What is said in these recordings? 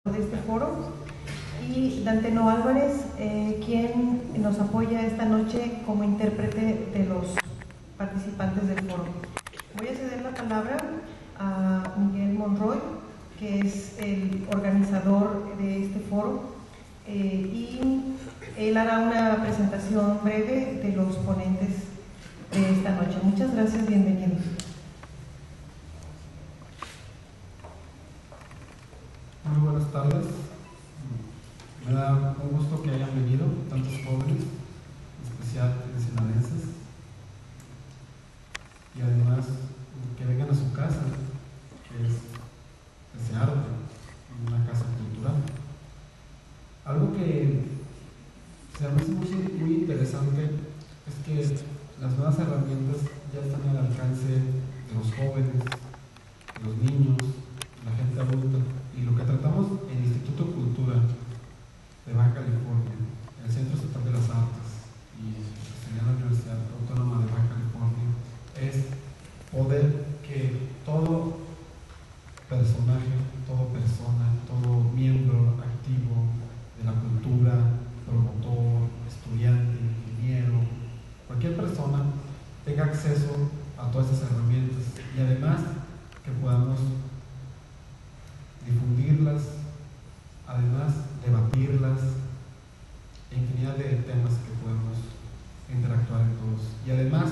de este foro, y Danteno Álvarez, quien nos apoya esta noche como intérprete de los participantes del foro. Voy a ceder la palabra a Miguel Monroy, que es el organizador de este foro, y él hará una presentación breve de los ponentes de esta noche. Muchas gracias, bienvenidos. Muy buenas tardes. Me da un gusto que hayan venido tantos jóvenes, en especial ensenadenses, y además que vengan a su casa, que es desearte, una casa cultural. Algo que se me hace muy interesante es que las nuevas herramientas ya están al alcance de los jóvenes, de los niños, de la gente adulta. Y lo que tratamos en el Instituto Cultura de Baja California, en el Centro Estatal de las Artes y en la Universidad Autónoma de Baja California, es poder que todo personaje, toda persona, todo miembro activo de la cultura, promotor, estudiante, ingeniero, cualquier persona tenga acceso a todas esas herramientas y además que podamos difundirlas, además debatirlas, infinidad de temas que podemos interactuar en todos. Y además,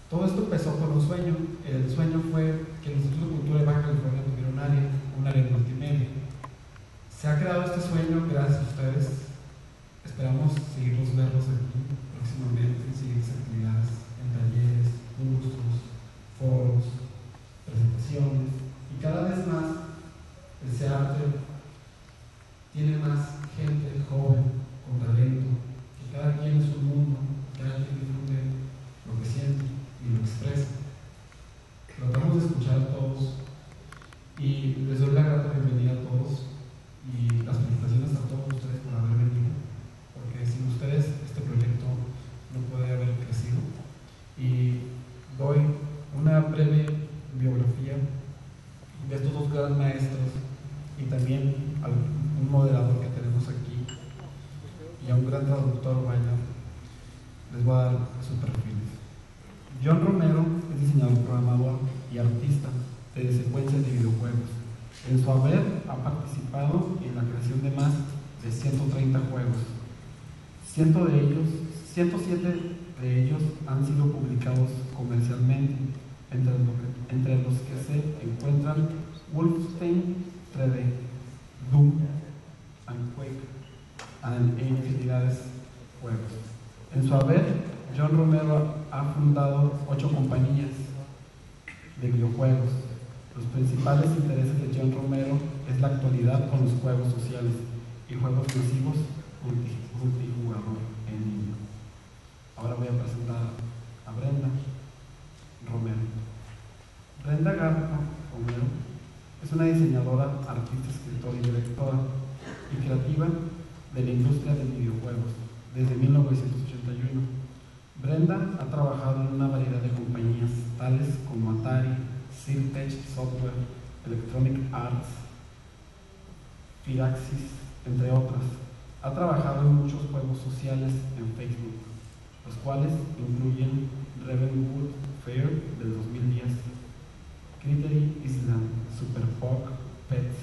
todo esto empezó con un sueño. El sueño fue que el Instituto de Cultura de Baja California tuviera un área multimedia. Se ha creado este sueño gracias a ustedes. Esperamos seguirlos verlos aquí próximamente, seguir las actividades en talleres, cursos, foros, presentaciones, y cada vez más el arte tiene más gente joven con talento, que cada quien es un mundo, cada quien difunde lo que siente y lo expresa. Tratamos de escuchar a todos y les doy la grata bienvenida a todos y las felicitaciones a todos ustedes por haber venido, porque sin ustedes este proyecto no puede haber crecido. Y doy una breve biografía de estos dos grandes maestros y también a un moderador que tenemos aquí y a un gran traductor, vaya, les voy a dar sus perfiles. John Romero es diseñador, programador y artista de secuencias de videojuegos. En su haber ha participado en la creación de más de 130 juegos. 107 de ellos han sido publicados comercialmente, entre los que se encuentran Wolfenstein 3D, Doom and Quake, e infinidades juegos. En su haber, John Romero ha fundado 8 compañías de videojuegos. Los principales intereses de John Romero es la actualidad con los juegos sociales y juegos masivos multijugador en línea. Ahora voy a presentar a Brenda Romero. Brenda Romero es una diseñadora, artista, escritora y directora y creativa de la industria de videojuegos desde 1981. Brenda ha trabajado en una variedad de compañías tales como Atari, Sirtech Software, Electronic Arts, Firaxis, entre otras. Ha trabajado en muchos juegos sociales en Facebook, los cuales incluyen Ravenwood Fair del 2010, Critteri Island, Super Pog, Pets,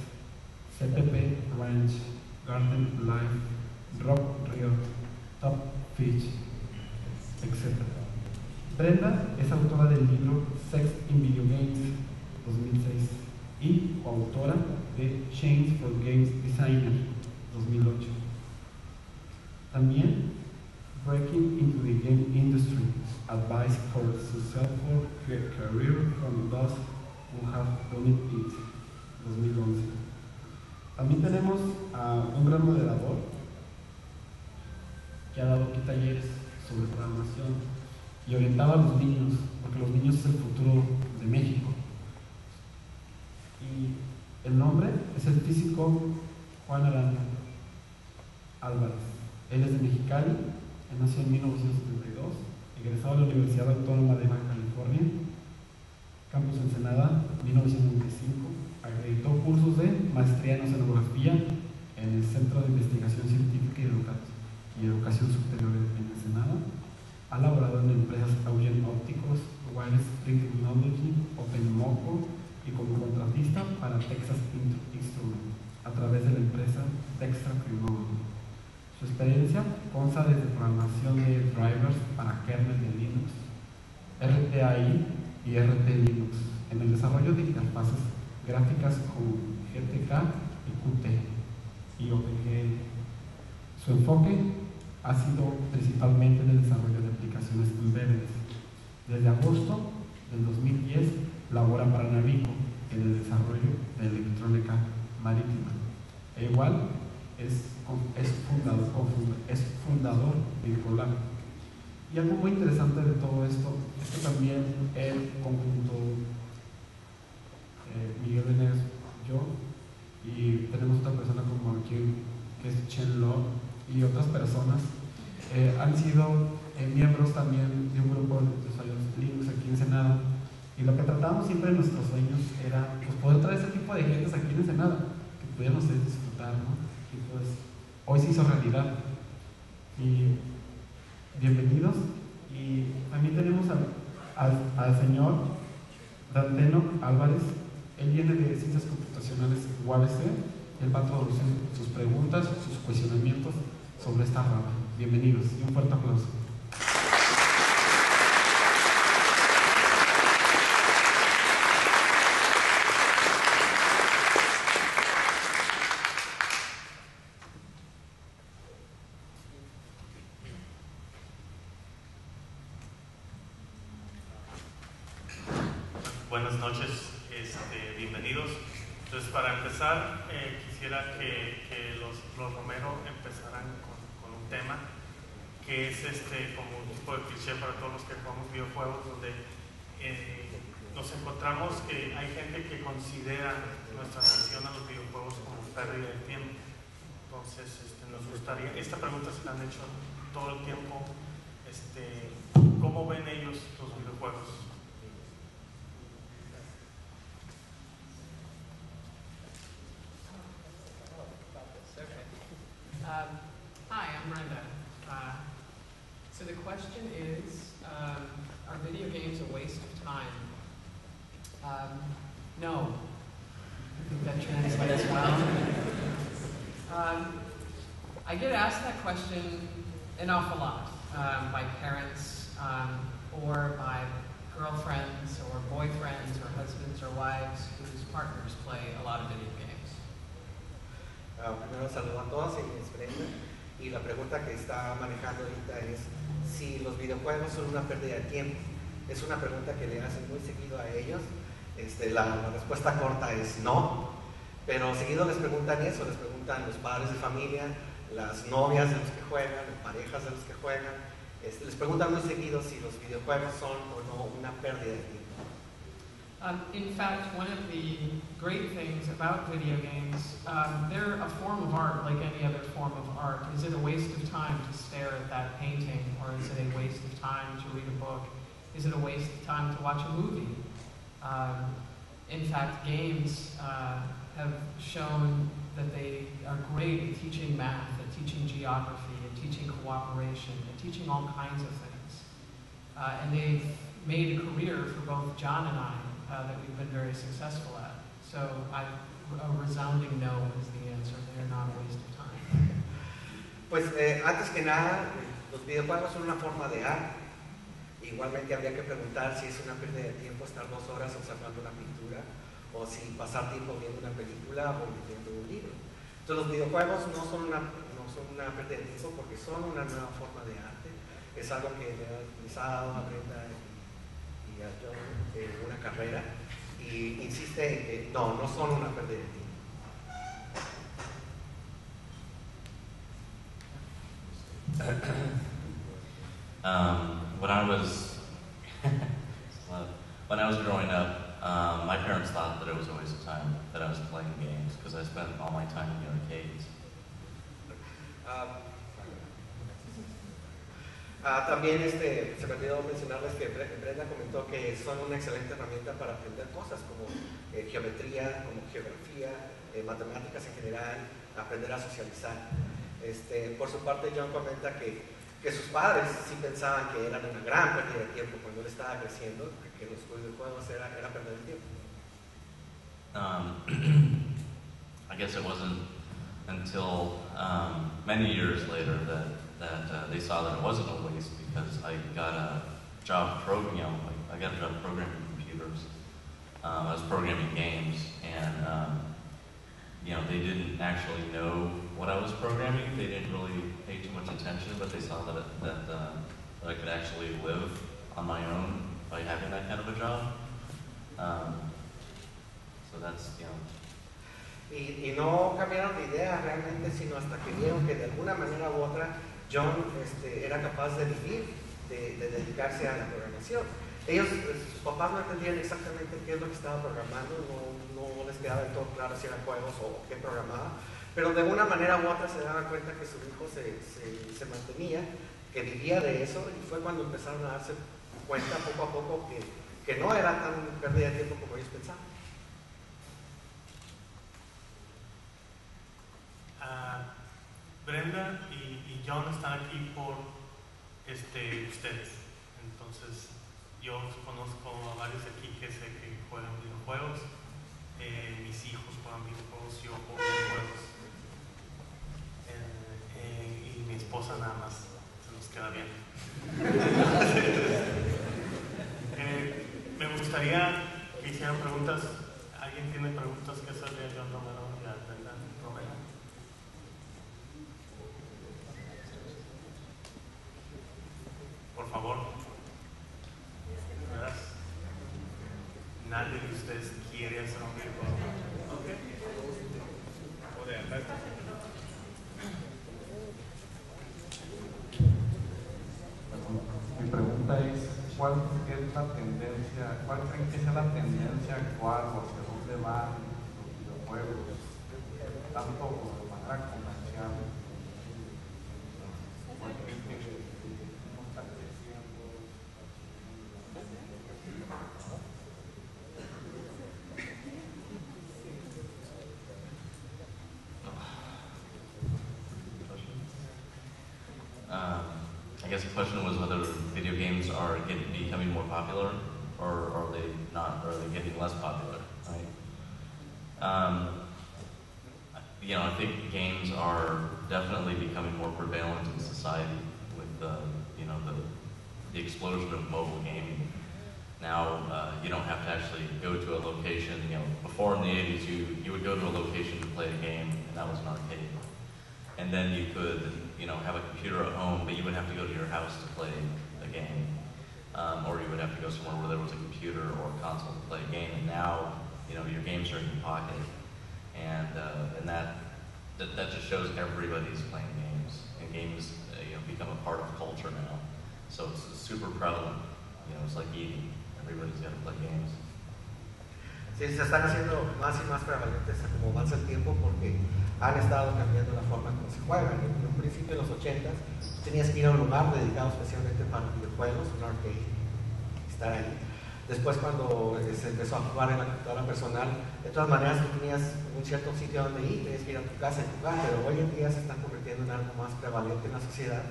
CPP Ranch, Garden Life, Rock Riot, Top Fish, etc. Brenda es autora del libro Sex in Video Games 2006 y coautora de Change for Games Designer 2008. También Breaking into the Game Industry, Advice for a Successful Career from Those Who Have Done It 2011. También tenemos a un gran moderador que ha dado aquí talleres sobre programación y orientado a los niños, porque los niños es el futuro de México. Y el nombre es el físico Juan Aranda Álvarez. Él es de Mexicali, él nació en 1972, egresado de la Universidad Autónoma de Baja California, Campus Ensenada, 1995, acreditó cursos de maestría en oceanografía en el Centro de Investigación Científica y Educación Superior en Ensenada. Ha laborado en empresas Augen Ópticos, Wireless Spring Technology, OpenMoco y como contratista para Texas Instruments a través de la empresa Dextra Technology. Su experiencia consta desde programación de drivers para kernel de Linux, RTAI y RT Linux, en el desarrollo de interfaces gráficas como GTK y Qt y OpenGL. Su enfoque ha sido principalmente en el desarrollo de aplicaciones embedded. Desde agosto del 2010 labora para Navico en el desarrollo de electrónica marítima. E igual es fundador de Rolar. Y algo muy interesante de todo esto es que también el conjunto Miguel Venegas, yo, y tenemos otra persona como aquí que es Chen Lo y otras personas han sido miembros también de un grupo de usuarios Linux aquí en Ensenada, y lo que tratábamos siempre en nuestros sueños era pues, poder traer ese tipo de gentes aquí en Ensenada, que pudiéramos disfrutar, ¿no? Y pues hoy se hizo realidad. Y bienvenidos. Y también tenemos al señor Danteno Álvarez. Él viene de Ciencias Computacionales UABC. Él va a traducir sus preguntas, sus cuestionamientos sobre esta rama. Bienvenidos y un fuerte aplauso. Buenas noches, bienvenidos. Entonces, para empezar, quisiera que los Romero empezaran con un tema que es como un tipo de cliché para todos los que jugamos videojuegos, donde nos encontramos que hay gente que considera nuestra atención a los videojuegos como pérdida de tiempo. Entonces, nos gustaría, esta pregunta se la han hecho todo el tiempo, ¿cómo ven ellos los videojuegos? Hi, I'm Brenda. So the question is, are video games a waste of time? No. I think that translates well. I get asked that question an awful lot by parents or by girlfriends or boyfriends or husbands or wives whose partners play a lot of video games. Primero saludo a todos, mi nombre es Brenda, y la pregunta que está manejando ahorita es si los videojuegos son una pérdida de tiempo. Es una pregunta que le hacen muy seguido a ellos. La respuesta corta es no, pero seguido les preguntan eso, les preguntan los padres de familia, las novias de los que juegan, las parejas de los que juegan, les preguntan muy seguido si los videojuegos son o no una pérdida de tiempo. In fact, one of the great things about video games, they're a form of art like any other form of art. Is it a waste of time to stare at that painting, or is it a waste of time to read a book? Is it a waste of time to watch a movie? In fact, games have shown that they are great at teaching math, at teaching geography, at teaching cooperation, at teaching all kinds of things. And they've made a career for both John and I that we've been very successful at. So a resounding no is the answer. They're not a waste of time. Pues antes que nada, los videojuegos son una forma de arte. Igualmente habría que preguntar si es una pérdida de tiempo estar 2 horas observando una pintura o si pasar tiempo viendo una película o leyendo un libro. Entonces los videojuegos no son una pérdida de tiempo porque son una nueva forma de arte. Es algo que le ha utilizado a Brenda y a John una carrera y insiste en que no son una pérdida de tiempo. When I was growing up, my parents thought that it was a waste of time that I was playing games because I spent all my time in the arcades. También se me olvidó mencionarles que Brenda comentó que son una excelente herramienta para aprender cosas como geometría, como geografía, matemáticas en general, aprender a socializar. Por su parte, John comenta que sus padres sí pensaban que eran una gran pérdida de tiempo cuando él estaba creciendo, que los videojuegos era perder el tiempo. I guess it wasn't until many years later that they saw that it wasn't a waste, because I got a job programming computers. I was programming games, and they didn't actually know what I was programming. They didn't really pay too much attention, but they saw that I could actually live on my own by having that kind of a job. So that's, Y no cambiaron de idea realmente, sino hasta que vieron que de alguna manera u otra John era capaz de vivir, de dedicarse a la programación. Sus papás no entendían exactamente qué es lo que estaba programando, no les quedaba del todo claro si eran juegos o qué programaba, pero de una manera u otra se daban cuenta que su hijo se mantenía, que vivía de eso, y fue cuando empezaron a darse cuenta poco a poco que no era tan pérdida de tiempo como ellos pensaban. Brenda y John están aquí por ustedes. Entonces, yo conozco a varios aquí que sé que juegan videojuegos. Mis hijos juegan videojuegos, yo juego videojuegos. Y mi esposa nada más se nos queda bien. Me gustaría que hicieran preguntas. ¿Alguien tiene preguntas que hacerle a John Romero y a Brenda Romero? Por favor. ¿Verdad? Nadie de ustedes quiere hacer un videojuego. Ok. O de acá. Mi pregunta es, ¿cuál es la tendencia, cuál creen que sea la tendencia actual o hacia dónde van los videojuegos, tanto de manera comercial? ¿Cuál creen que está creciendo? I guess the question was whether video games are becoming more popular, or are they not? Or are they getting less popular? Right? I think games are definitely becoming more prevalent in society with the explosion of mobile gaming. Now you don't have to actually go to a location. Before in the 80s, you would go to a location to play a game, and that was an arcade. And then you could, have a computer at home, but you would have to go to your house to play a game. Or you would have to go somewhere where there was a computer or a console to play a game. And now, your games are in your pocket. And that just shows everybody's playing games. And games, become a part of culture now. So it's super prevalent. It's like eating. Everybody's got to play games. Sí, se están haciendo más y más prevalentes como avanza el tiempo, porque han estado cambiando la forma como se juegan. En un principio, en los 80s, tenías que ir a un lugar dedicado especialmente para videojuegos, un arcade, estar ahí. Después, cuando se empezó a jugar en la computadora personal, de todas maneras tú tenías un cierto sitio donde ir, tenías que ir a tu casa y jugar, pero hoy en día se están convirtiendo en algo más prevalente en la sociedad,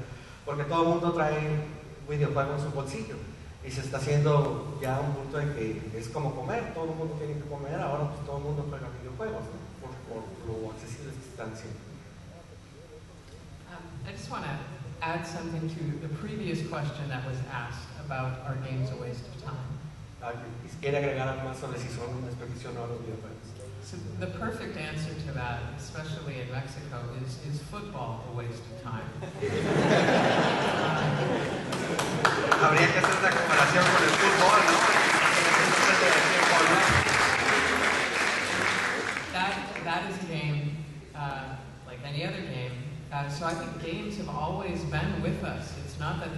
porque todo el mundo trae un videojuego en su bolsillo. Y se está haciendo ya un punto en que es como comer, todo el mundo tiene que comer, ahora pues todo el mundo juega videojuegos, ¿no? por lo accesibles que están siendo. I just want to add something to the previous question that was asked about are games a waste of time. ¿Quiere agregar algo más sobre si son una desperdicio o no los videojuegos? So the perfect answer to that, especially in Mexico, is football a waste of time? Habría que hacer una comparación con el fútbol, ¿no? That is a game like any other game. So I think games have always been with us. It's not that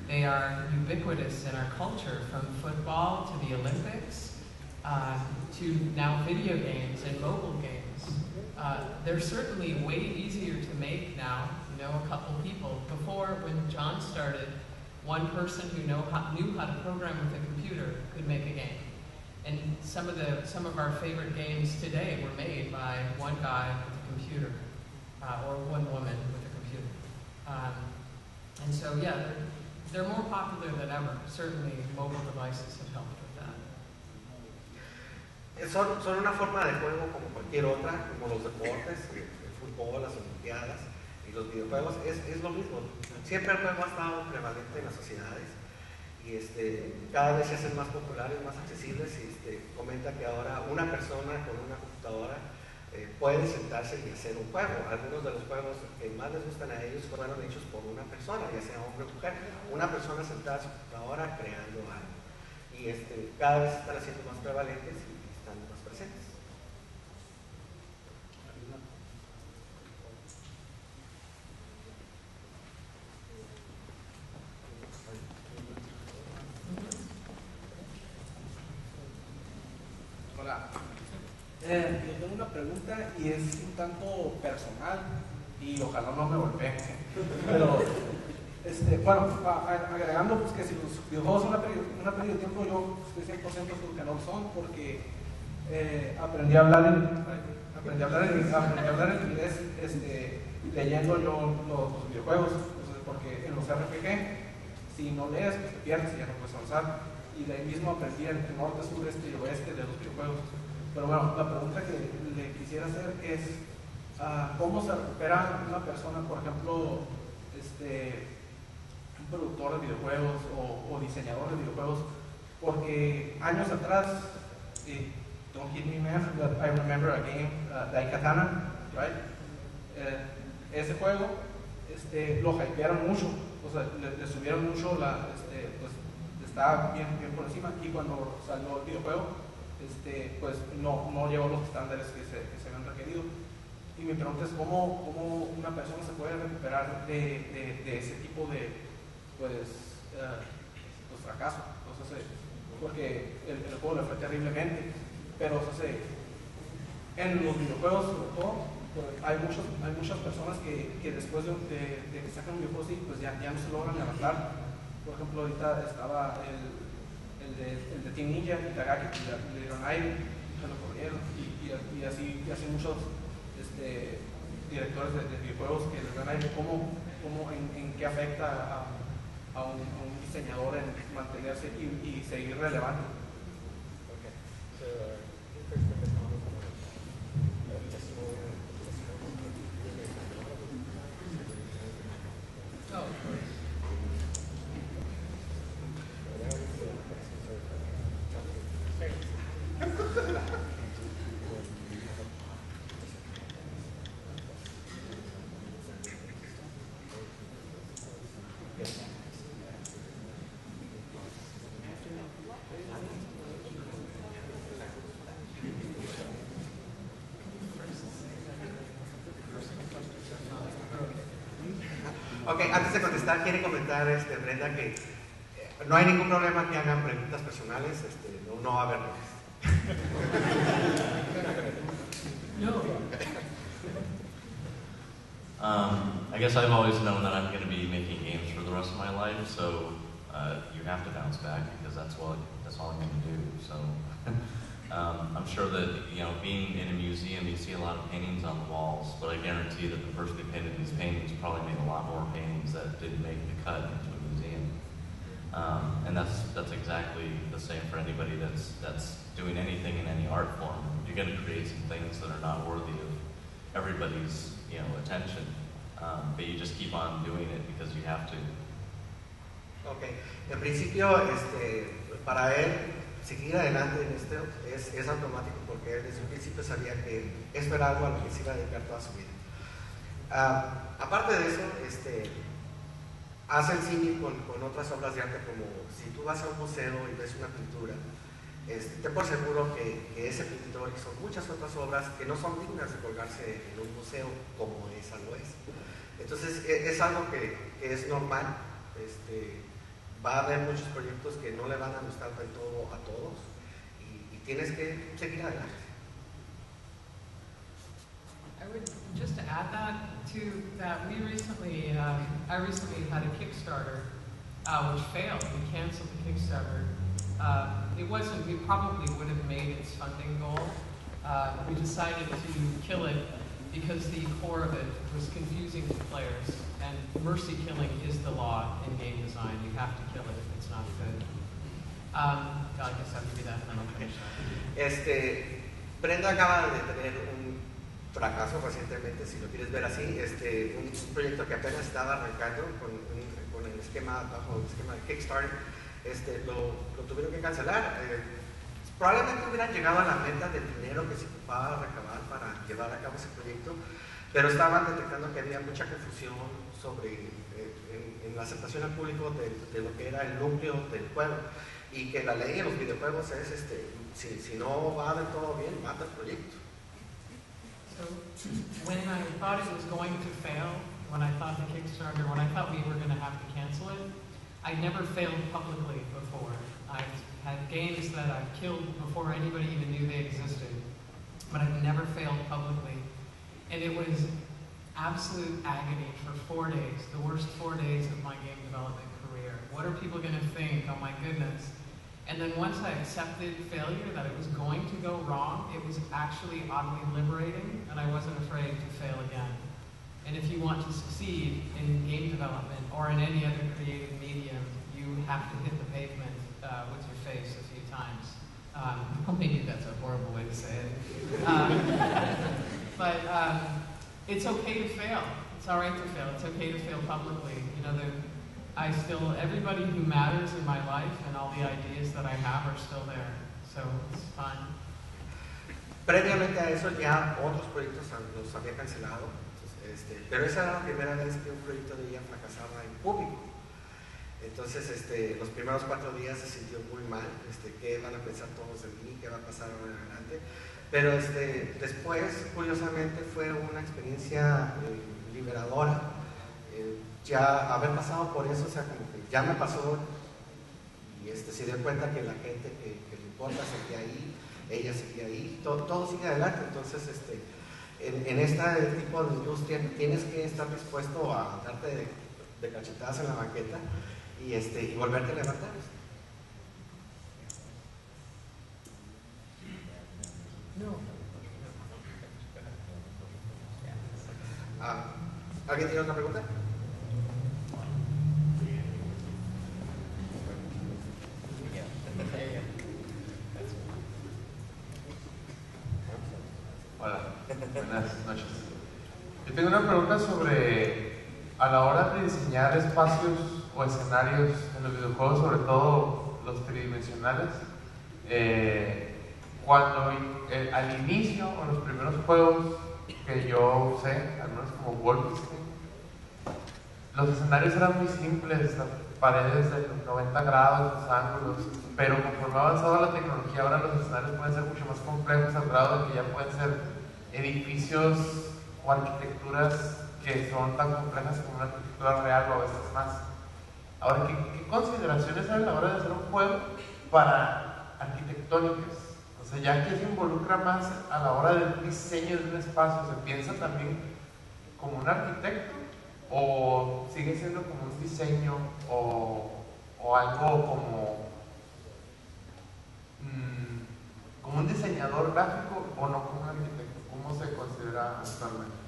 they are ubiquitous in our culture, from football to the Olympics to now video games and mobile games. They're certainly way easier to make now. You know, a couple people. Before, when John started, one person who knew how to program with a computer could make a game. And some of our favorite games today were made by one guy with a computer, or one woman with a computer. And so, yeah, they're more popular than ever. Certainly, mobile devices have helped with that. Son una forma de juego como cualquier otra, como los deportes, el fútbol, las olimpiadas y los videojuegos, es lo mismo. Siempre el juego ha estado prevalente en las sociedades y cada vez se hacen más populares, más accesibles. Y comenta que ahora una persona con una computadora puede sentarse y hacer un juego. Algunos de los juegos que más les gustan a ellos fueron hechos por una persona, ya sea hombre o mujer. Una persona sentada en su computadora creando algo. Y cada vez se están haciendo más prevalentes y están más presentes. Hola. Yo tengo una pregunta y es un tanto personal y ojalá no me golpeen. Pero, bueno, agregando pues, que si los videojuegos son una pérdida de tiempo, yo estoy 100% seguro que no lo son, porque aprendí a hablar en inglés leyendo yo los videojuegos, porque en los RPG, si no lees, pues te pierdes y ya no puedes avanzar. Y de ahí mismo aprendí el norte, sur, este y oeste de los videojuegos. Pero bueno, la pregunta que le quisiera hacer es ¿cómo se recupera una persona, por ejemplo, un productor de videojuegos o diseñador de videojuegos? Porque años atrás, don't hit me man, but I remember a game, Daikatana, right? Ese juego lo hypearon mucho, o sea, le subieron mucho pues estaba bien por encima, y cuando salió el videojuego pues no llegó a los estándares que se habían requerido. Y mi pregunta es cómo una persona se puede recuperar de ese tipo de pues fracaso. Entonces, porque el juego le fue terriblemente, pero en los videojuegos sobre todo pues, hay muchas personas que después de que sacan un videojuego así, pues ya no se logran levantar. Por ejemplo, ahorita estaba el de Team Ninja, Itagaki, que le dieron aire, se lo corrieron, y así muchos directores de videojuegos que les dan aire. ¿En qué afecta a un diseñador en mantenerse y seguir relevante? Ok, antes de contestar, quiere comentar Brenda que no hay ningún problema que hagan preguntas personales, no va a haber problemas. I guess I've always known that I'm going to be making games for the rest of my life, so you have to bounce back because that's all I'm going to do. So I'm sure that being in a museum, you see a lot of paintings on the walls, but I guarantee that the person who painted these paintings probably made a lot more paintings that didn't make the cut into a museum. And that's exactly the same for anybody that's doing anything in any art form. You're going to create some things that are not worthy of everybody's attention, but you just keep on doing it because you have to. Ok, en principio para él seguir adelante en es automático, porque él desde un principio sabía que esto era algo a lo que se iba a dedicar toda su vida. Aparte de eso, hace el símil con otras obras de arte, como si tú vas a un museo y ves una pintura, ten por seguro que ese pintor hizo muchas otras obras que no son dignas de colgarse en un museo como esa lo es. Entonces es algo que es normal. Va a haber muchos proyectos que no le van a gustar del todo a todos y tienes que seguir adelante. I would just to add that to that we recently, I recently had a Kickstarter which failed. We canceled the Kickstarter. It wasn't. We probably would have made its funding goal. We decided to kill it because the core of it was confusing to players. And mercy killing is the law in game design. You have to kill it if it's not good. I guess I'll give you that and then I'll finish that. Brenda acaba de tener un fracaso recientemente, si lo quieres ver así, un proyecto que apenas estaba arrancando con el esquema bajo el esquema de Kickstarter, lo tuvieron que cancelar. Probablemente hubieran llegado a la meta del dinero que se ocupaba recabar para llevar a cabo ese proyecto, pero estaban detectando que había mucha confusión sobre en la aceptación al público de lo que era el núcleo del juego, y que la ley en los videojuegos es si no va del todo bien, mata el proyecto. So when I thought it was going to fail, when I thought the Kickstarter, when I thought we were going to have to cancel it, I never failed publicly before. I've had games that I've killed before anybody even knew they existed, but I've never failed publicly. And it was absolute agony for 4 days, the worst 4 days of my game development career. What are people going to think? Oh my goodness. And then once I accepted failure, that it was going to go wrong, it was actually oddly liberating, and I wasn't afraid to fail again. And if you want to succeed in game development or in any other creative medium, you have to hit the pavement with your face a few times. Maybe that's a horrible way to say it. But it's okay to fail. It's all right to fail. It's okay to fail publicly. You know, everybody who matters in my life and all the ideas that I have are still there. So it's fun. Previamente a eso ya otros proyectos los había cancelado, pero esa era la primera vez que un proyecto de ella fracasaba en público. Entonces, los primeros 4 días se sintió muy mal, qué van a pensar todos de mí, qué va a pasar ahora en adelante. Pero después, curiosamente, fue una experiencia liberadora. Ya haber pasado por eso, o sea, como que ya me pasó, y se dio cuenta que la gente que le importa seguía ahí, ella seguía ahí, todo sigue adelante. Entonces, en este tipo de industria tienes que estar dispuesto a darte de cachetadas en la banqueta y volverte a levantar. ¿Alguien tiene otra pregunta? Hola, buenas noches. Yo tengo una pregunta sobre, a la hora de diseñar espacios o escenarios en los videojuegos, sobre todo los tridimensionales, cuando al inicio o en los primeros juegos que yo usé, al menos como Wolfenstein, los escenarios eran muy simples, paredes de 90 grados, los ángulos, pero conforme ha avanzado la tecnología, ahora los escenarios pueden ser mucho más complejos, al grado de que ya pueden ser edificios o arquitecturas que son tan complejas como una arquitectura real o a veces más. Ahora, ¿qué consideraciones hay a la hora de hacer un juego para arquitectónicas? O sea, ya que se involucra más a la hora del diseño de un espacio, ¿se piensa también como un arquitecto? ¿O sigue siendo como un diseño o algo como un diseñador gráfico o no como un arquitecto? ¿Cómo se considera actualmente?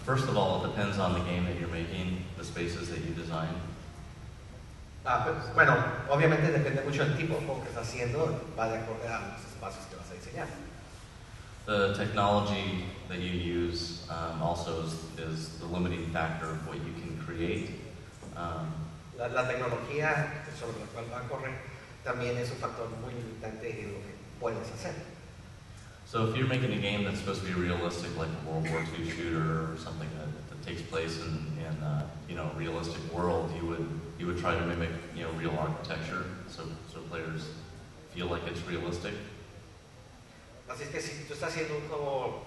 First of all, it depends on the game that you're making, the spaces that you design. Bueno, obviamente depende mucho del tipo de juego que estás haciendo, va de acuerdo a los espacios que vas a diseñar. The technology that you use also is the limiting factor of what you can create. la tecnología sobre la cual va a correr también es un factor muy limitante en lo que puedes hacer. So if you're making a game that's supposed to be realistic, like a World War II shooter or something that takes place in you know, a realistic world, you would try to mimic, you know, real architecture, so players feel like it's realistic. Así es que si tú estás haciendo un juego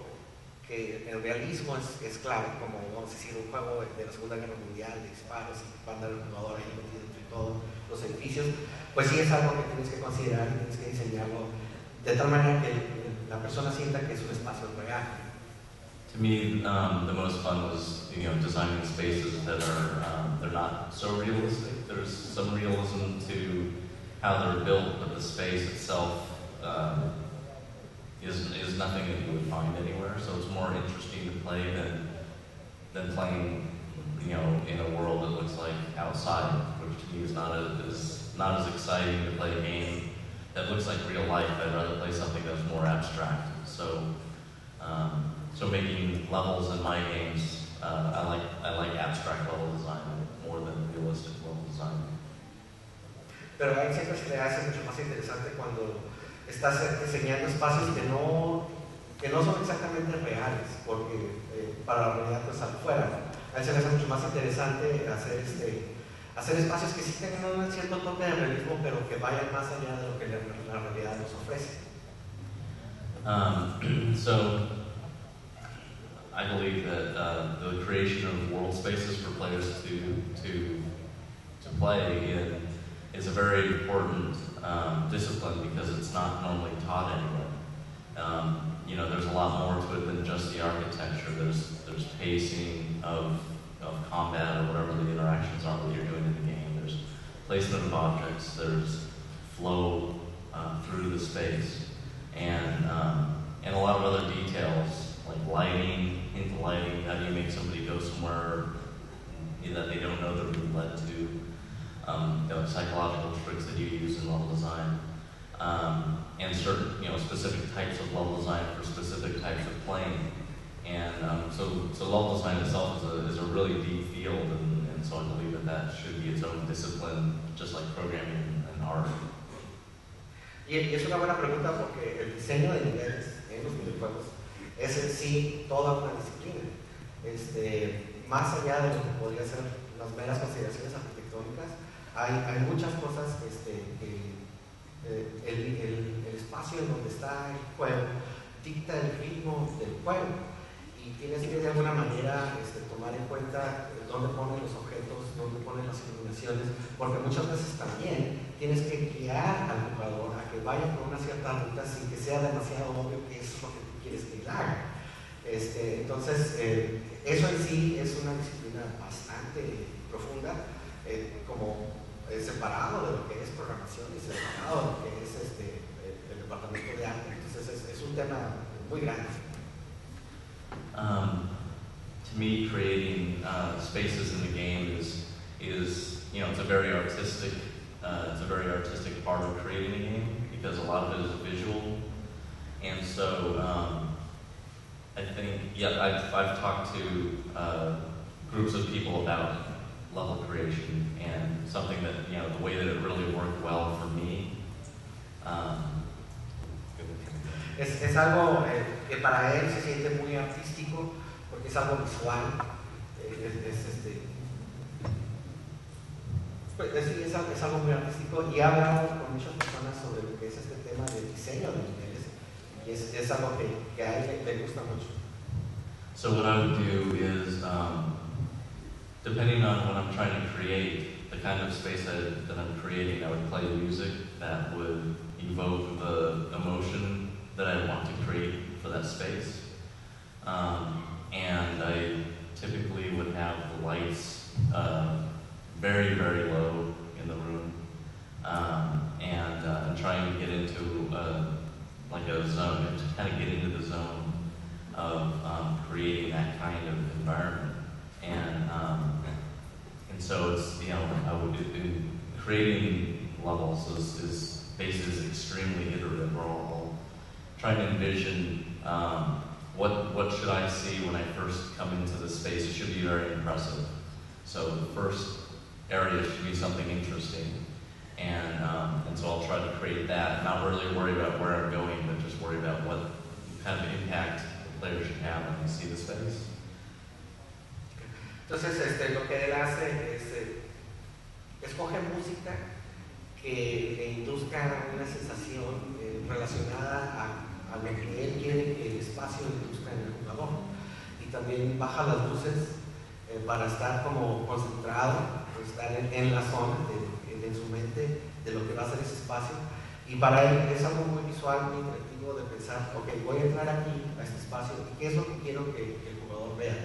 que el realismo es clave, como vamos a decir un juego de la Segunda Guerra Mundial, de disparos y va a andar el jugador ahí metido entre todos los edificios, pues sí es algo que tienes que considerar y tienes que diseñarlo de tal manera que la persona sienta que es un espacio real. To me, the most fun was, you know, designing spaces that are they're not so realistic. There's some realism to how they're built, but the space itself is nothing that you would find anywhere. So it's more interesting to play than playing, you know, in a world that looks like outside, which to me is not as exciting to play a game that looks like real life. I'd rather play something that's more abstract. So making levels in my games, I like abstract level design more than realistic level design. Pero a él siempre se le hace mucho más interesante cuando estás diseñando espacios que no son exactamente reales, porque para la realidad pues afuera. A él se le hace mucho más interesante hacer espacios que sí tengan un cierto toque de realismo, pero que vayan más allá de lo que la realidad nos ofrece. So I believe that the creation of world spaces for players to play in is a very important discipline because it's not normally taught anywhere. You know, there's a lot more to it than just the architecture. There's pacing of combat or whatever the interactions are that you're doing in the game. There's placement of objects. There's flow through the space, and a lot of other details like lighting, hint lighting. How do you make somebody go somewhere that they don't know they're being led to? You know, psychological tricks that you use in level design, and certain, you know, specific types of level design for specific types of playing. And so level design itself is a really deep field, and so I believe that should be its own discipline, just like programming and art. Y es una buena pregunta porque el diseño de niveles en los videojuegos es en sí toda una disciplina. Más allá de lo que podría ser las meras consideraciones arquitectónicas, hay muchas cosas el espacio en donde está el juego dicta el ritmo del juego y tienes que de alguna manera tomar en cuenta dónde ponen los objetos, dónde ponen las iluminaciones, porque muchas veces también tienes que guiar al jugador a que vaya por una cierta ruta sin que sea demasiado obvio que eso es lo que tú quieres que él haga. Entonces, eso en sí es una disciplina bastante profunda, como separado de lo que es programación y separado de lo que es el departamento de arte. Entonces, es un tema muy grande. To me, creating spaces in the game is you know, it's a very artistic part of creating a game because a lot of it is visual, and so I think I've talked to groups of people about level creation and something that, you know, the way that it really worked well for me. Es algo que para él se siente muy artístico porque es algo visual, es algo muy artístico y he hablado con muchas personas sobre lo que es este tema del diseño de niveles y es algo que a él le gusta mucho. So what I would do is, depending on what I'm trying to create, the kind of space that I'm creating, I would play music that would evoke the emotion that I want to create for that space. And I typically would have the lights very, very low in the room, and trying to get into like a zone, to kind of get into the zone of creating that kind of environment. And so it's, you know, creating levels is basically extremely iterative. We're all trying to envision what should I see when I first come into the space. It should be very impressive. So the first area should be something interesting. And so I'll try to create that, not really worry about where I'm going, but just worry about what kind of impact the players should have when they see the space. Entonces, lo que él hace es escoge música que le induzca una sensación relacionada a lo que él quiere que el espacio induzca en el jugador. Y también baja las luces para estar como concentrado, estar en la zona, en su mente, de lo que va a ser ese espacio. Y para él es algo muy visual, muy interactivo de pensar, ok, voy a entrar aquí a este espacio y qué es lo que quiero que el jugador vea.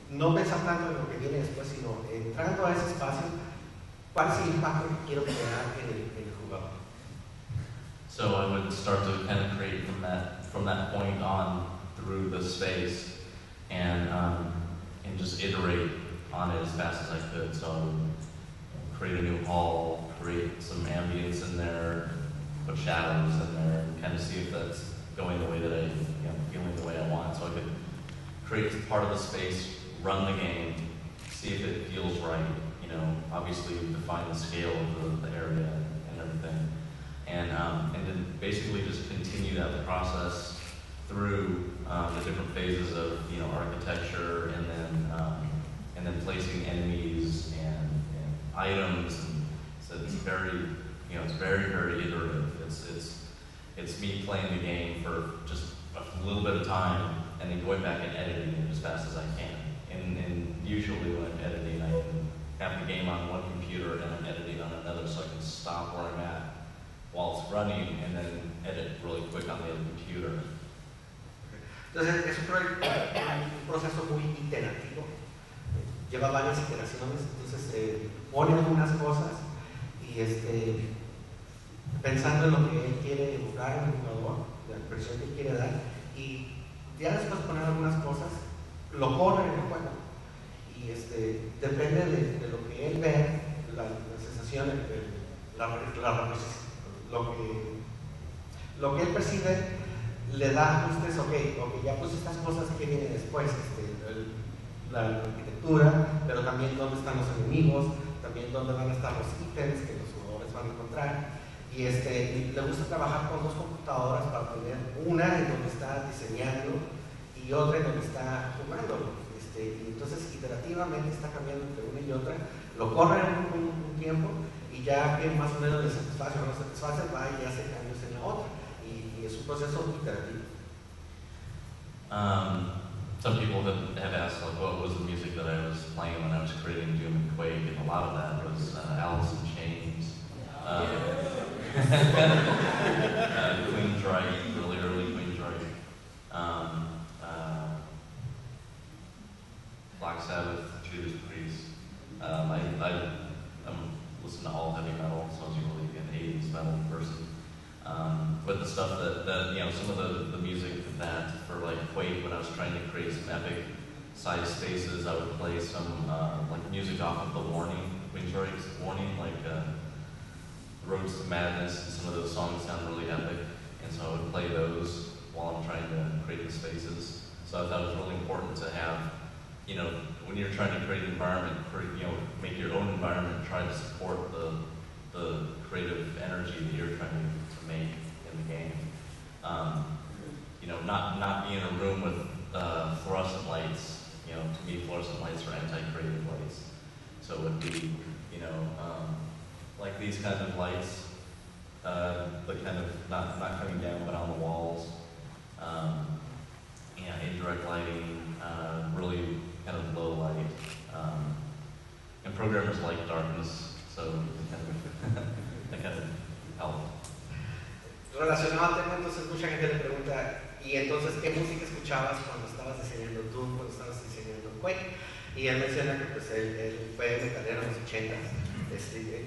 No pensar tanto en lo que viene después, sino entrando a ese espacio, ¿cuál es el impacto que quiero crear en el jugador? So I would start to kind of create from that point on through the space, and just iterate on it as fast as I could. So I would create a new hall, create some ambience in there, put shadows in there, and kind of see if that's going the way that I, feeling the way I want. So I could create part of the space, run the game, see if it feels right. Obviously define the scale of the area and everything, and then basically just continue that process through the different phases of architecture, and then placing enemies and items. And so it's very very iterative. It's me playing the game for just a little bit of time, and then going back and editing it as fast as I can. And usually when I'm editing, I can have the game on one computer and I'm editing on another, so I can stop where I'm at while it's running and then edit really quick on the other computer. Entonces es un proceso muy iterativo, lleva varias iteraciones, entonces pone algunas cosas y pensando en lo que él quiere evocar en el jugador, la impresión que él quiere dar, y ya después de poner algunas cosas, lo pone en el juego. Y depende de lo que él ve, la sensación, lo que él percibe, le da ajustes. Ok, ya puse estas cosas que vienen después, la arquitectura, pero también dónde están los enemigos, también dónde van a estar los ítems que los jugadores van a encontrar. Y le gusta trabajar con dos computadoras para tener una en donde está diseñando y otra en donde está jugando. Y entonces iterativamente está cambiando entre una y otra, lo corre un tiempo y ya que más o menos le satisface o no satisface, va y hace cambios en la otra. Y es un proceso iterativo. Some people have asked, like, what was the music that I was playing when I was creating Doom and Quake, and a lot of that was Alice in Chains. Queensryche, really early Queensryche. Black Sabbath, Judas Priest. I listen to all heavy metal, so I was really an 80s metal person. But the stuff that some of the music that for like Quake, when I was trying to create some epic size spaces, I would play some like music off of the Warning, Queensryche's Warning, like Roads to Madness, and some of those songs sound really epic, and so I would play those while I'm trying to create the spaces. So I thought it was really important to have, when you're trying to create an environment, make your own environment, try to support the creative energy that you're trying to make in the game. Not be in a room with fluorescent lights. To me, fluorescent lights are anti-creative lights. So it would be, like these kinds of lights, but kind of not coming down, but on the walls. Indirect lighting, really kind of low light. And programmers like darkness, so they kind of help. Relacionado al tema, entonces mucha gente le pregunta, ¿y entonces qué música escuchabas cuando estabas diseñando Doom, cuando estabas diseñando Quake? Y él menciona que pues él fue metalero en los 80s,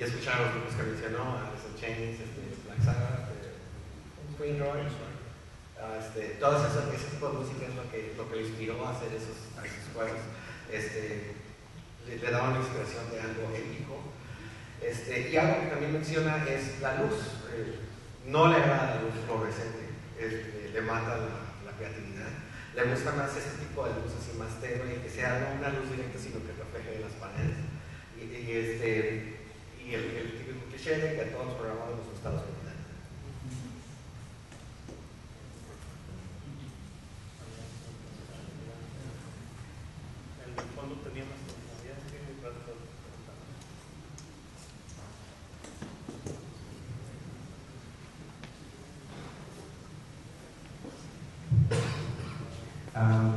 ya escucharon los grupos que mencionó, Alice in Chains, Black Sabbath, Queensryche, todo ese tipo de música es lo que le inspiró a hacer esos juegos. Le daba una inspiración de algo épico. Y algo que también menciona es la luz. No le agrada la luz fluorescente, le mata la creatividad. Le gusta más ese tipo de luz así más tenue, que sea no una luz directa, sino que refleje las paredes. y el típico cliché de que a todos los programadores nos gusta la oscuridad. En el fondo teníamos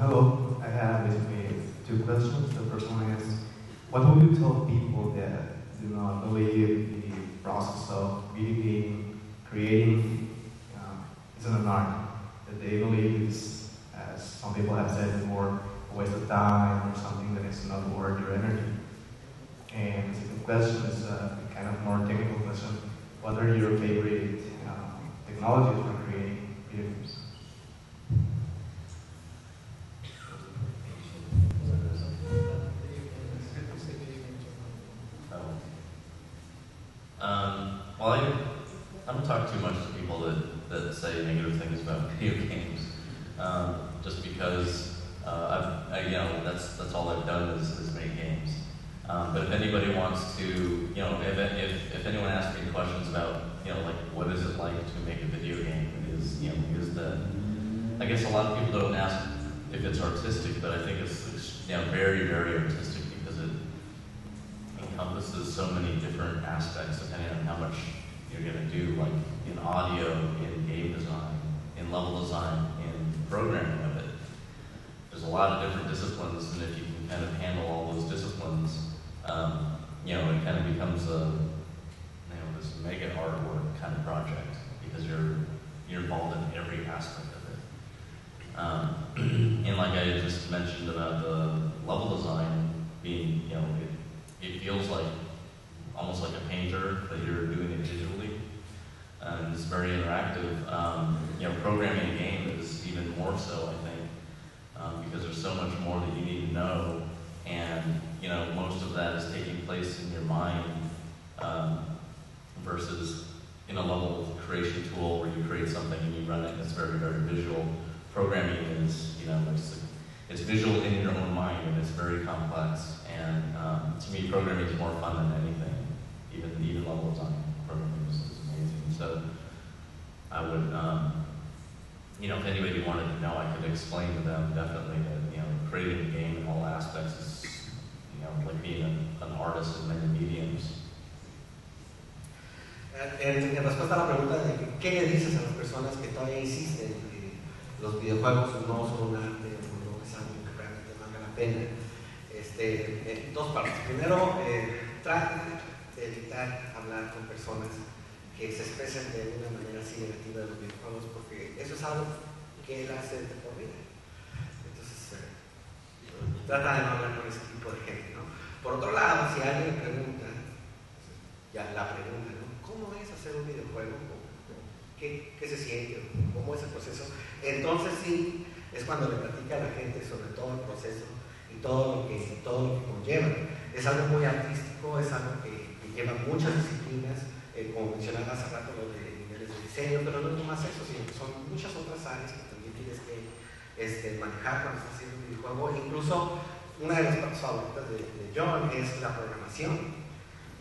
hello, I have basically two questions. The first one is, what would you tell people that do not believe the process of video game creating isn't an art? That they believe it's, as some people have said before, a waste of time or something that is not worth your energy. And the second question is a kind of more technical question. What are your favorite technologies for creating video games? Well, I don't talk too much to people that say negative things about video games, just because that's all I've done is make games. But if anybody wants to, if anyone asks me questions about, like what is it like to make a video game, I guess a lot of people don't ask if it's artistic, but I think it's very, very artistic because it encompasses so many different aspects depending on how much you're going to do, like in audio, in game design, in level design, in programming of it. There's a lot of different disciplines, and if you can kind of handle all those disciplines, it kind of becomes this mega artwork kind of project because you're involved in every aspect of it. And like I just mentioned about the level design being, it feels like almost like a painter, but you're doing it digitally. And it's very interactive. Programming a game is even more so, I think, because there's so much more that you need to know. And, most of that is taking place in your mind versus in a level creation tool where you create something and you run it. It's very, very visual. Programming is, it's visual in your own mind, and it's very complex. And to me, programming is more fun than anything. Even level design programming is amazing. So I would, if anybody wanted to know, I could explain to them definitely that creating a game in all aspects is like being an artist in many mediums. En respuesta a la pregunta de qué le dices a las personas que todavía insisten que los videojuegos no son un arte o no es algo que realmente valga la pena, en dos partes. Primero, traten de evitar hablar con personas que se expresen de una manera así negativa de los videojuegos, porque eso es algo que él hace de por vida. Entonces, trata de no hablar con ese tipo de gente, ¿no? Por otro lado, si alguien le pregunta, la pregunta, ¿no? ¿Cómo es hacer un videojuego? ¿Qué se siente? ¿Cómo es el proceso? Entonces sí, es cuando le platica a la gente sobre todo el proceso y todo lo que conlleva. Es algo muy artístico, es algo que lleva muchas disciplinas, como mencionaba hace rato lo de niveles de diseño, pero no es nomás eso, sino que son muchas otras áreas que también tienes que manejar cuando estás haciendo un videojuego. Incluso una de las partes favoritas de John es la programación.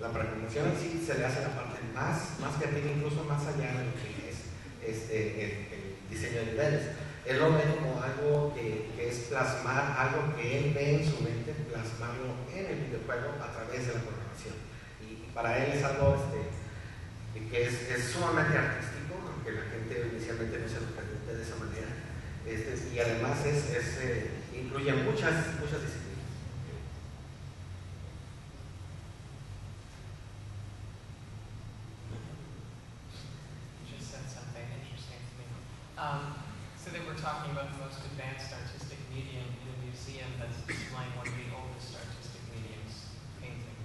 La programación en sí se le hace la parte más creativa, incluso más allá de lo que es el diseño de niveles. Él lo ve como algo que es plasmar algo que él ve en su mente, plasmarlo en el videojuego a través de la programación. Y para él es algo que es sumamente artístico, aunque la gente inicialmente no se lo pregunte de esa manera. Y además incluye muchas disciplinas. So they were talking about the most advanced artistic medium in a museum that's displaying one of the oldest artistic mediums, painting.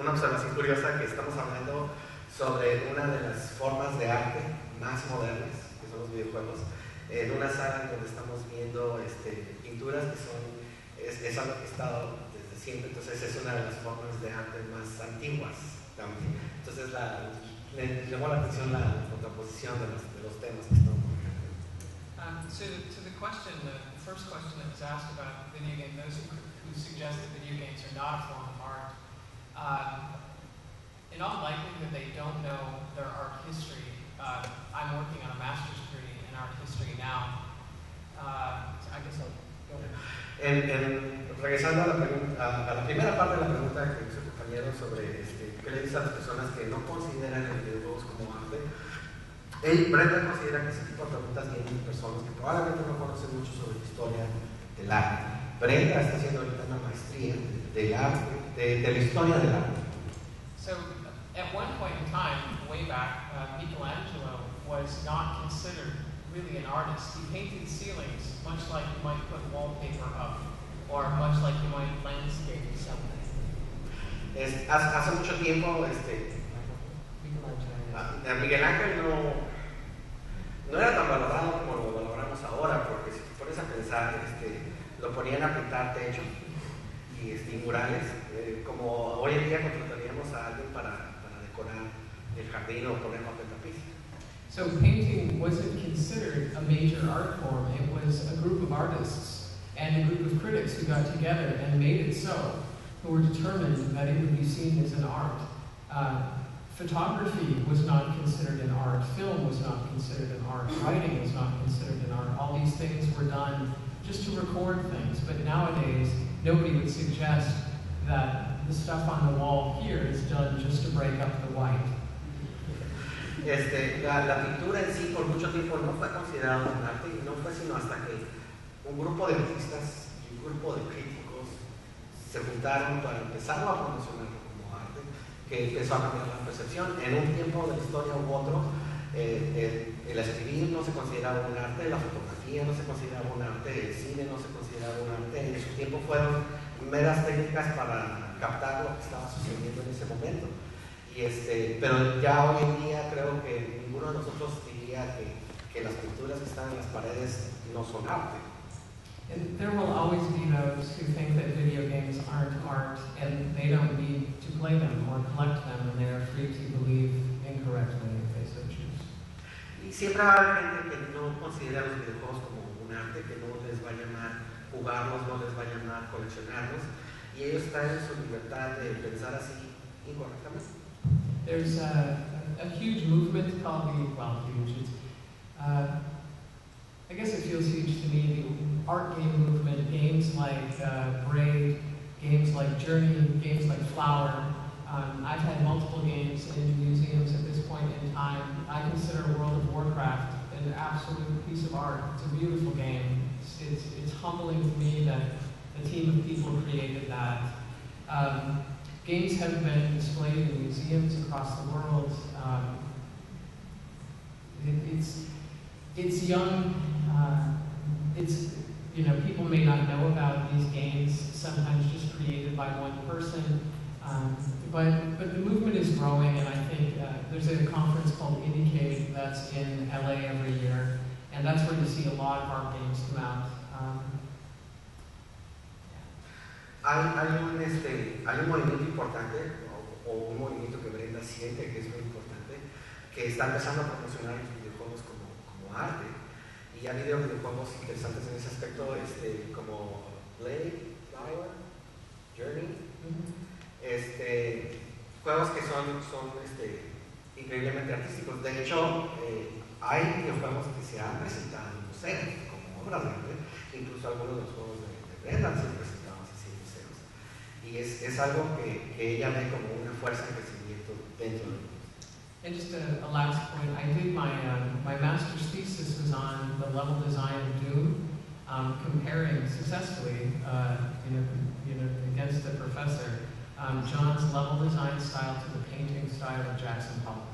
Una observación curiosa, que estamos hablando sobre una de las formas de arte más modernas, que son los videojuegos, en una sala donde estamos viendo pinturas que es algo que ha estado desde siempre. Entonces es una de las formas de arte más antiguas también. Entonces le llamó la atención la contraposición de los temas que estamos manejando. So to the question, the first question that was asked about video game, those who who suggest that video games are not a form of art, in all likelihood they don't know their art history. I'm working on a master's degree in art history now. So I guess I'll go ahead. Regresando a la primera parte de la pregunta que hizo el compañero sobre qué le dice a las personas que no consideran los videojuegos como arte, Brenda considera que ese tipo de preguntas vienen de personas que probablemente no conocen mucho sobre la historia del arte. Brenda está haciendo ahorita una maestría del arte, de la historia del arte. So, at one point in time, way back, Michelangelo was not considered really an artist. He painted ceilings, much like you might put wallpaper up, or much like you might landscape something. Hace mucho tiempo, Miguel Ángel no era tan valorado como lo valoramos ahora, porque si te pones a pensar, lo ponían a pintar techo y murales, como hoy en día contrataríamos a alguien para decorar el jardín o poner papel tapiz. So painting wasn't considered a major art form. It was a group of artists and a group of critics who got together and made it so, who were determined that it would be seen as an art. Photography was not considered an art. Film was not considered an art. Writing was not considered an art. All these things were done just to record things. But nowadays, nobody would suggest that the stuff on the wall here is done just to break up the white. La pintura en sí por mucho tiempo no fue considerada un arte y no fue sino hasta que un grupo de artistas y un grupo de críticos se juntaron para empezar a promocionarlo como arte, que empezó a cambiar la percepción. En un tiempo de la historia u otro, el escribir no se consideraba un arte, la fotografía no se consideraba un arte, el cine no se consideraba un arte. En su tiempo fueron meras técnicas para captar lo que estaba sucediendo en ese momento. Pero ya hoy en día creo que ninguno de nosotros diría que las pinturas que están en las paredes no son arte. And there will always be those who think that video games aren't art and they don't need to play them or collect them, and they are free to believe incorrectly if they so choose. Y siempre va a haber gente que no considera los videojuegos como un arte, que no les va a llamar jugarlos, no les va a llamar coleccionarlos, y ellos están en su libertad de pensar así incorrectamente. There's a huge movement called I guess it feels huge to me, the art game movement, games like Braid, games like Journey, games like Flower. I've had multiple games in museums at this point in time. I consider World of Warcraft an absolute piece of art. It's a beautiful game. It's humbling to me that a team of people created that. Games have been displayed in museums across the world. It's young. People may not know about these games, sometimes just created by one person. But the movement is growing, and I think there's a conference called IndieCade that's in LA every year, and that's where you see a lot of art games come out. Hay un movimiento importante, o un movimiento que Brenda siente que es muy importante, que está empezando a promocionar los videojuegos como arte. Y ha habido videojuegos interesantes en ese aspecto, como Play, Flower, Journey. Juegos que son increíblemente artísticos. De hecho, hay videojuegos que se han presentado en museos como obras de arte. Incluso algunos de los juegos de Brenda han sido presentados así en museos. Y es algo que ella ve como una fuerza de crecimiento dentro de nosotros. And just a last point, I did my master's thesis was on the level design of Doom, comparing successfully, against the professor, John's level design style to the painting style of Jackson Pollock.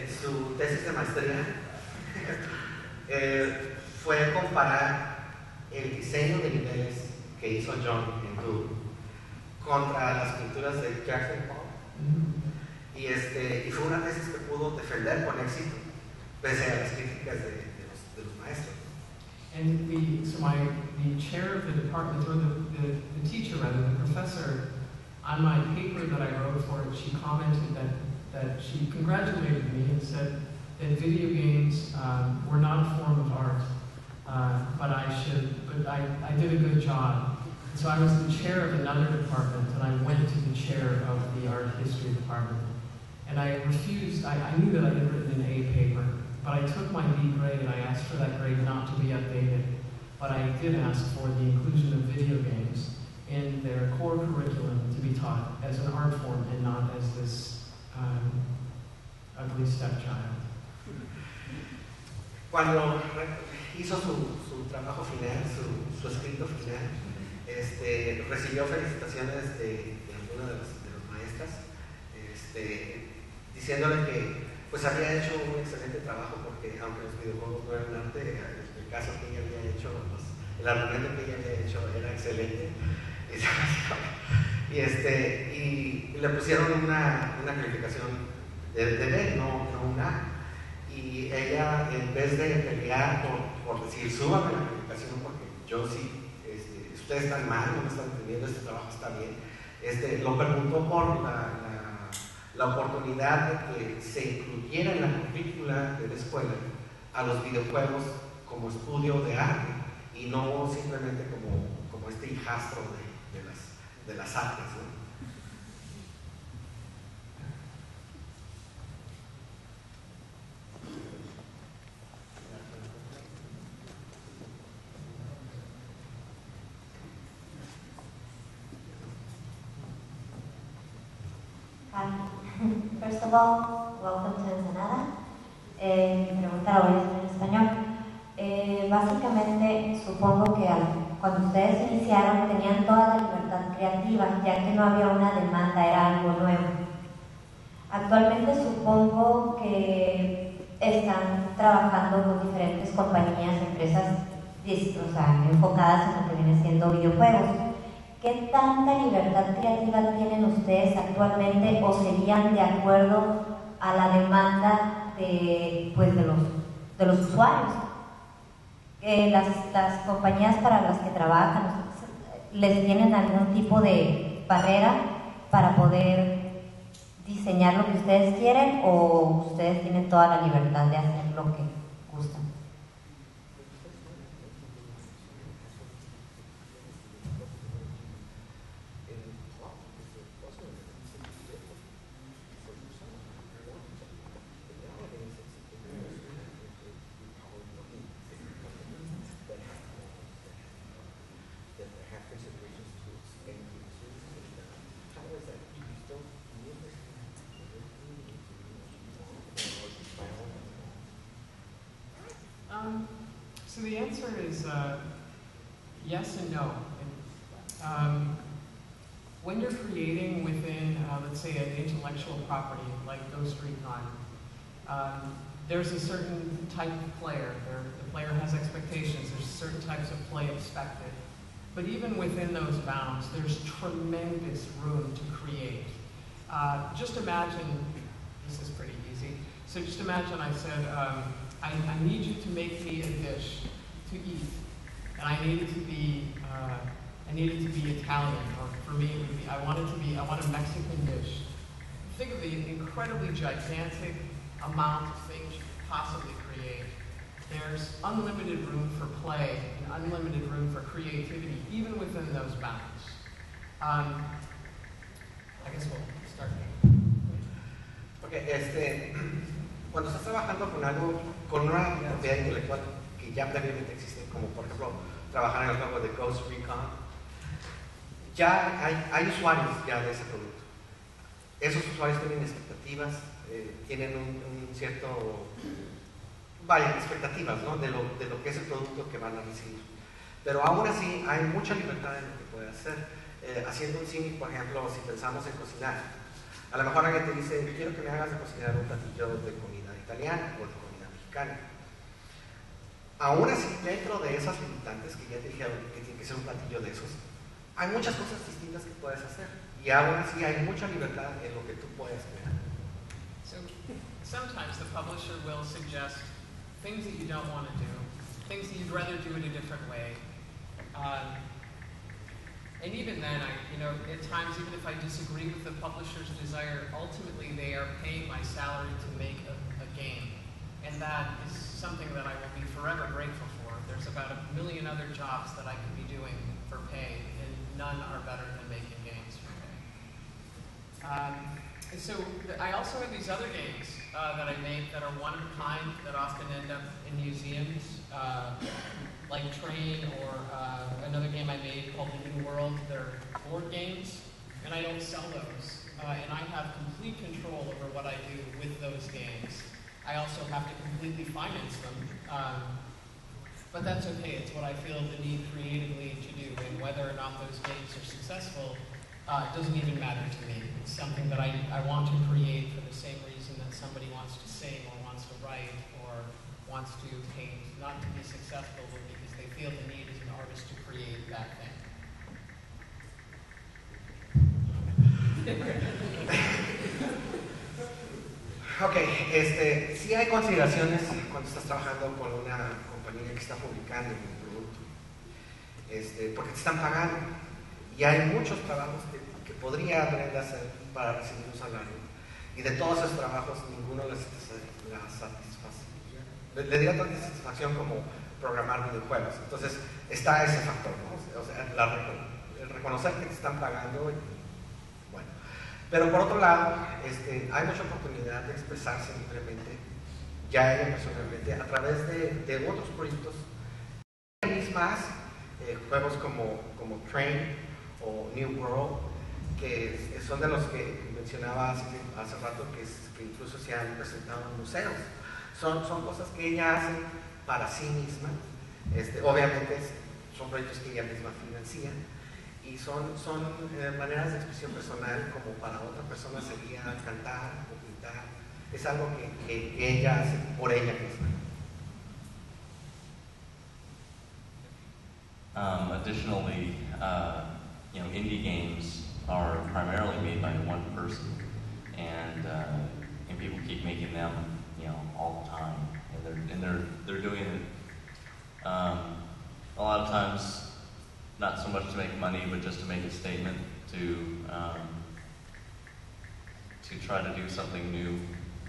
Su tesis de maestría fue comparar el diseño de niveles que hizo John en Doom contra las pinturas de Jackson Pollock. Y fue una tesis que pudo defender con éxito, pese a las críticas de los maestros. And the chair of the department, or the teacher rather, the professor, on my paper that I wrote for it, she commented that she congratulated me and said that video games were not a form of art. but I did a good job. So I was the chair of another department, and I went to the chair of the art history department. And I refused, I knew that I had written an A paper, but I took my B grade and I asked for that grade not to be updated. But I did ask for the inclusion of video games in their core curriculum to be taught as an art form and not as this ugly stepchild. Cuando hizo su trabajo final, su escrito final, recibió felicitaciones de alguna de las maestras, diciéndole que pues había hecho un excelente trabajo, porque aunque los videojuegos no eran arte, el caso que ella había hecho, el argumento que ella había hecho era excelente. Y le pusieron una calificación de B, no una. Y ella, en vez de pelear por decir, súbame la calificación, porque yo sí, ustedes están mal, no me están entendiendo, este trabajo está bien, lo preguntó por la oportunidad de que se incluyera en la currícula de la escuela a los videojuegos como estudio de arte y no simplemente como este hijastro de las artes, ¿no? First of all, welcome to Ensenada. Mi pregunta la voy a hacer en español. Básicamente, supongo que cuando ustedes iniciaron tenían toda la libertad creativa, ya que no había una demanda, era algo nuevo. Actualmente supongo que están trabajando con diferentes compañías, empresas, enfocadas en lo que viene siendo videojuegos. ¿Qué tanta libertad creativa tienen ustedes actualmente o serían de acuerdo a la demanda de los usuarios? Las compañías para las que trabajan, ¿les tienen algún tipo de barrera para poder diseñar lo que ustedes quieren o ustedes tienen toda la libertad de hacer lo que gustan? So the answer is yes and no. When you're creating within, let's say, an intellectual property like Ghost Recon, there's a certain type of player. The player has expectations. There's certain types of play expected. But even within those bounds, there's tremendous room to create. Just imagine, this is pretty easy. So just imagine I said, I need you to make me a dish to eat, and I need it to be Italian, or for me it would be, I want a Mexican dish. Think of the incredibly gigantic amount of things you could possibly create. There's unlimited room for play and unlimited room for creativity, even within those bounds. I guess we'll start here. Okay, cuando estás trabajando con algo, con una propiedad intelectual que ya previamente existe, como por ejemplo trabajar en el juego de Ghost Recon, ya hay usuarios ya de ese producto. Esos usuarios tienen expectativas, tienen un cierto, expectativas, ¿no? de lo que es el producto que van a recibir. Pero aún así hay mucha libertad en lo que puede hacer. Haciendo un símil, por ejemplo, si pensamos en cocinar, a lo mejor alguien te dice, quiero que me hagas de cocinar un platillo de comida italiana o de comida mexicana. Aún así, dentro de esas limitantes que ya te dijeron que tiene que ser un platillo de esos, hay muchas cosas distintas que puedes hacer. Y aún así hay mucha libertad en lo que tú puedes crear. So sometimes the publisher will suggest things that you don't want to do, things that you'd rather do in a different way. And even then, at times, even if I disagree with the publisher's desire, ultimately they are paying my salary to make a game. And that is something that I will be forever grateful for. There's about 1 million other jobs that I could be doing for pay, and none are better than making games for pay. And so I also have these other games that I made that are one of a kind that often end up in museums, like Train, or another game I made called The New World. They're board games, and I don't sell those. And I have complete control over what I do with those games. I also have to completely finance them. But that's okay, it's what I feel the need creatively to do, and whether or not those games are successful doesn't even matter to me. It's something that I want to create for the same reason that somebody wants to sing or wants to write or wants to paint, not to be successful, but because they feel the need as an artist to create that thing. Ok, sí hay consideraciones cuando estás trabajando con una compañía que está publicando un producto, porque te están pagando, y hay muchos trabajos que podría Brenda hacer para recibir un salario, y de todos esos trabajos ninguno la satisface. Le diría tanta satisfacción como programar videojuegos. Entonces está ese factor, ¿no? O sea, el reconocer que te están pagando. Bueno, pero por otro lado, hay mucha oportunidad de expresarse libremente, ya ella personalmente, a través de otros proyectos. Ella misma hace juegos como Train o New World, que son de los que mencionaba hace rato, que incluso se han presentado en museos. Son cosas que ella hace para sí misma. Obviamente son proyectos que ella misma financia, y son maneras de expresión personal, como para otra persona sería cantar o pintar. Es algo que ella hace por ella misma. Additionally, indie games are primarily made by one person, and people keep making them, all the time, and they're doing it a lot of times not so much to make money, but just to make a statement, to try to do something new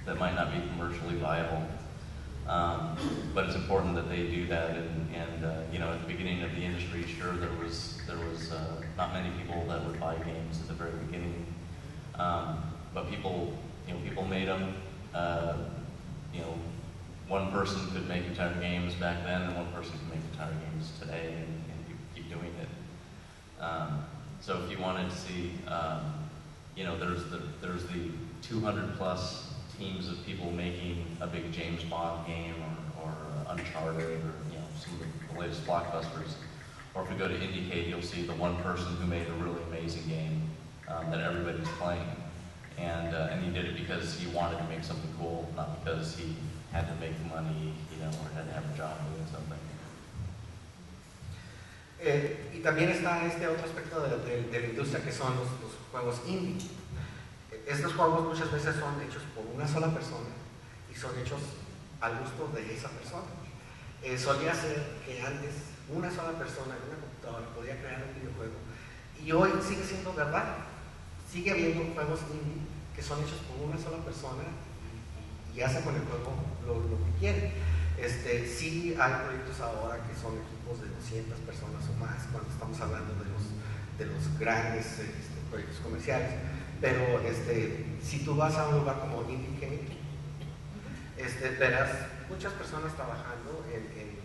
that might not be commercially viable. But it's important that they do that, and at the beginning of the industry, sure, there was not many people that would buy games at the very beginning, but people made them. One person could make entire games back then, and one person can make entire games today, and people keep doing it. So if you wanted to see, there's the 200 plus teams of people making a big James Bond game, or Uncharted, or some of the latest blockbusters. Or if you go to IndieCade, you'll see the one person who made a really amazing game that everybody's playing, and he did it because he wanted to make something cool, not because he had to make money, or had to have a job doing something. Y también está otro aspecto de la industria, que son los juegos indie. Estos juegos muchas veces son hechos por una sola persona y son hechos al gusto de esa persona. Solía ser que antes una sola persona en una computadora podía crear un videojuego, y hoy sigue siendo verdad. Sigue habiendo juegos indie que son hechos por una sola persona y hace con el juego lo que quiere. Sí hay proyectos ahora que son equipos de 200 personas o más, cuando estamos hablando de los grandes proyectos comerciales. Pero si tú vas a un lugar como IndieCade, verás muchas personas trabajando en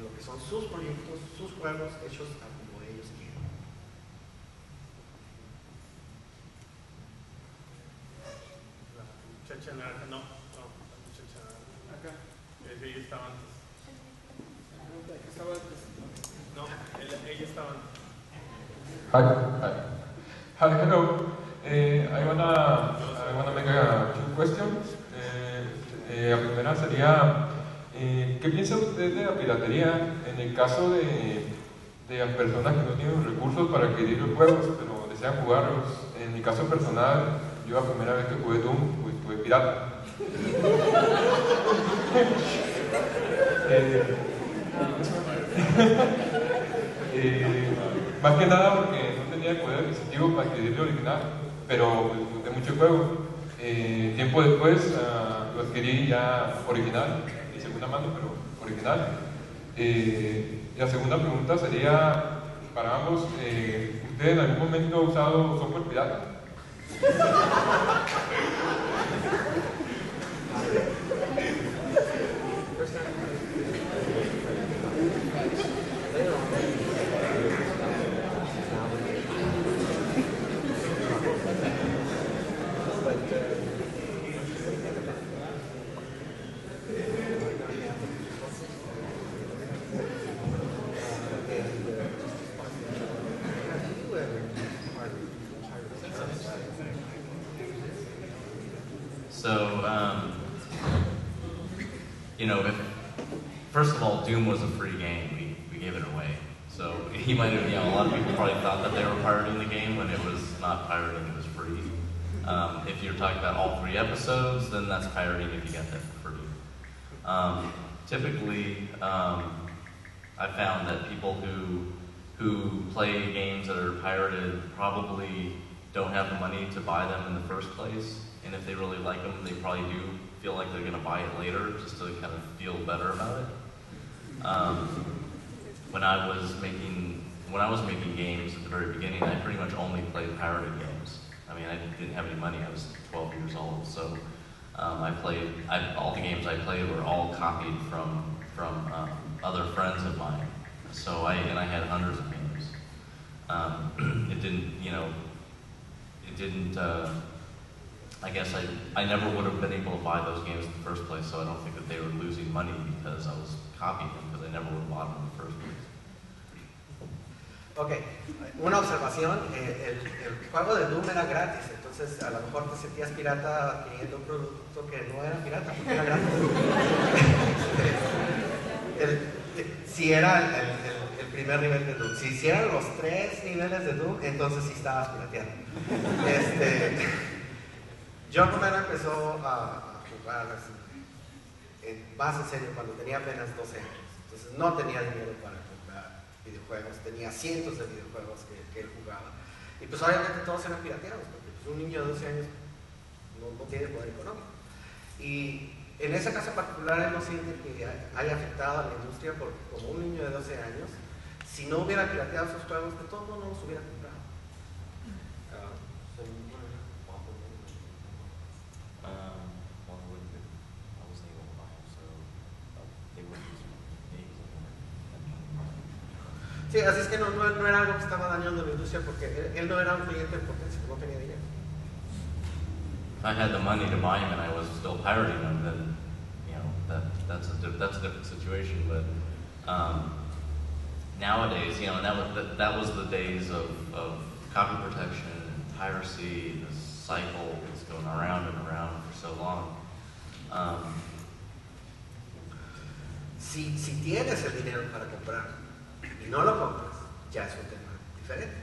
lo que son sus proyectos, sus juegos hechos como ellos quieren. La muchacha naranja, no, la muchacha naranja. Acá. Ella estaba antes. No, ella estaba antes. Hi, hello. I wanna make two questions. La primera sería, ¿qué piensa usted de la piratería en el caso de las personas que no tienen recursos para adquirir los juegos, pero desean jugarlos? En mi caso personal, yo la primera vez que jugué Doom, pues fue pirata. Más que nada porque no tenía el poder adquisitivo para adquirir el original, pero disfruté mucho el juego. Tiempo después lo adquirí ya original, de segunda mano, pero original. La segunda pregunta sería para ambos, ¿usted en algún momento ha usado software pirata? So, you know, first of all, Doom was a free game. We gave it away. So he might have, you know, a lot of people probably thought that they were pirating the game when it was not pirating, it was free. If you're talking about all 3 episodes, then that's pirating if you get that for free. Typically, I found that people who play games that are pirated probably don't have the money to buy them in the first place. And if they really like them, they probably do feel like they're going to buy it later just to kind of feel better about it. When I was making games at the very beginning, I pretty much only played pirated games. I mean, I didn't have any money. I was 12 years old, so all the games I played were all copied from other friends of mine. So I had hundreds of games. I guess I never would have been able to buy those games in the first place, so I don't think that they were losing money because I was copying them, because I never would have bought them in the first place. Ok, una observación, el juego de Doom era gratis, entonces a lo mejor te sentías pirata adquiriendo un producto que no era pirata, porque era gratis. Si era el primer nivel de Doom, si hicieran los 3 niveles de Doom, entonces sí estabas pirateando. John Romero empezó a jugar así, más en serio cuando tenía apenas 12 años, entonces no tenía dinero para comprar videojuegos, tenía cientos de videojuegos que él jugaba, y pues obviamente todos eran pirateados, porque pues, un niño de 12 años no tiene poder económico. Y en ese caso particular él no siente que haya afectado a la industria, porque como un niño de 12 años, si no hubiera pirateado esos juegos, de todos modos no los hubiera comprado. Sí, así es que no era algo que estaba dañando la industria, porque él no era un cliente en potencia, no tenía dinero. If I had the money to buy them and I was still pirating them, then you know that's a different situation. But nowadays, you know, and that was the days of copy protection and piracy. This cycle was going around and around for so long. Si tienes el dinero para comprar y no lo compras, ya es un tema diferente.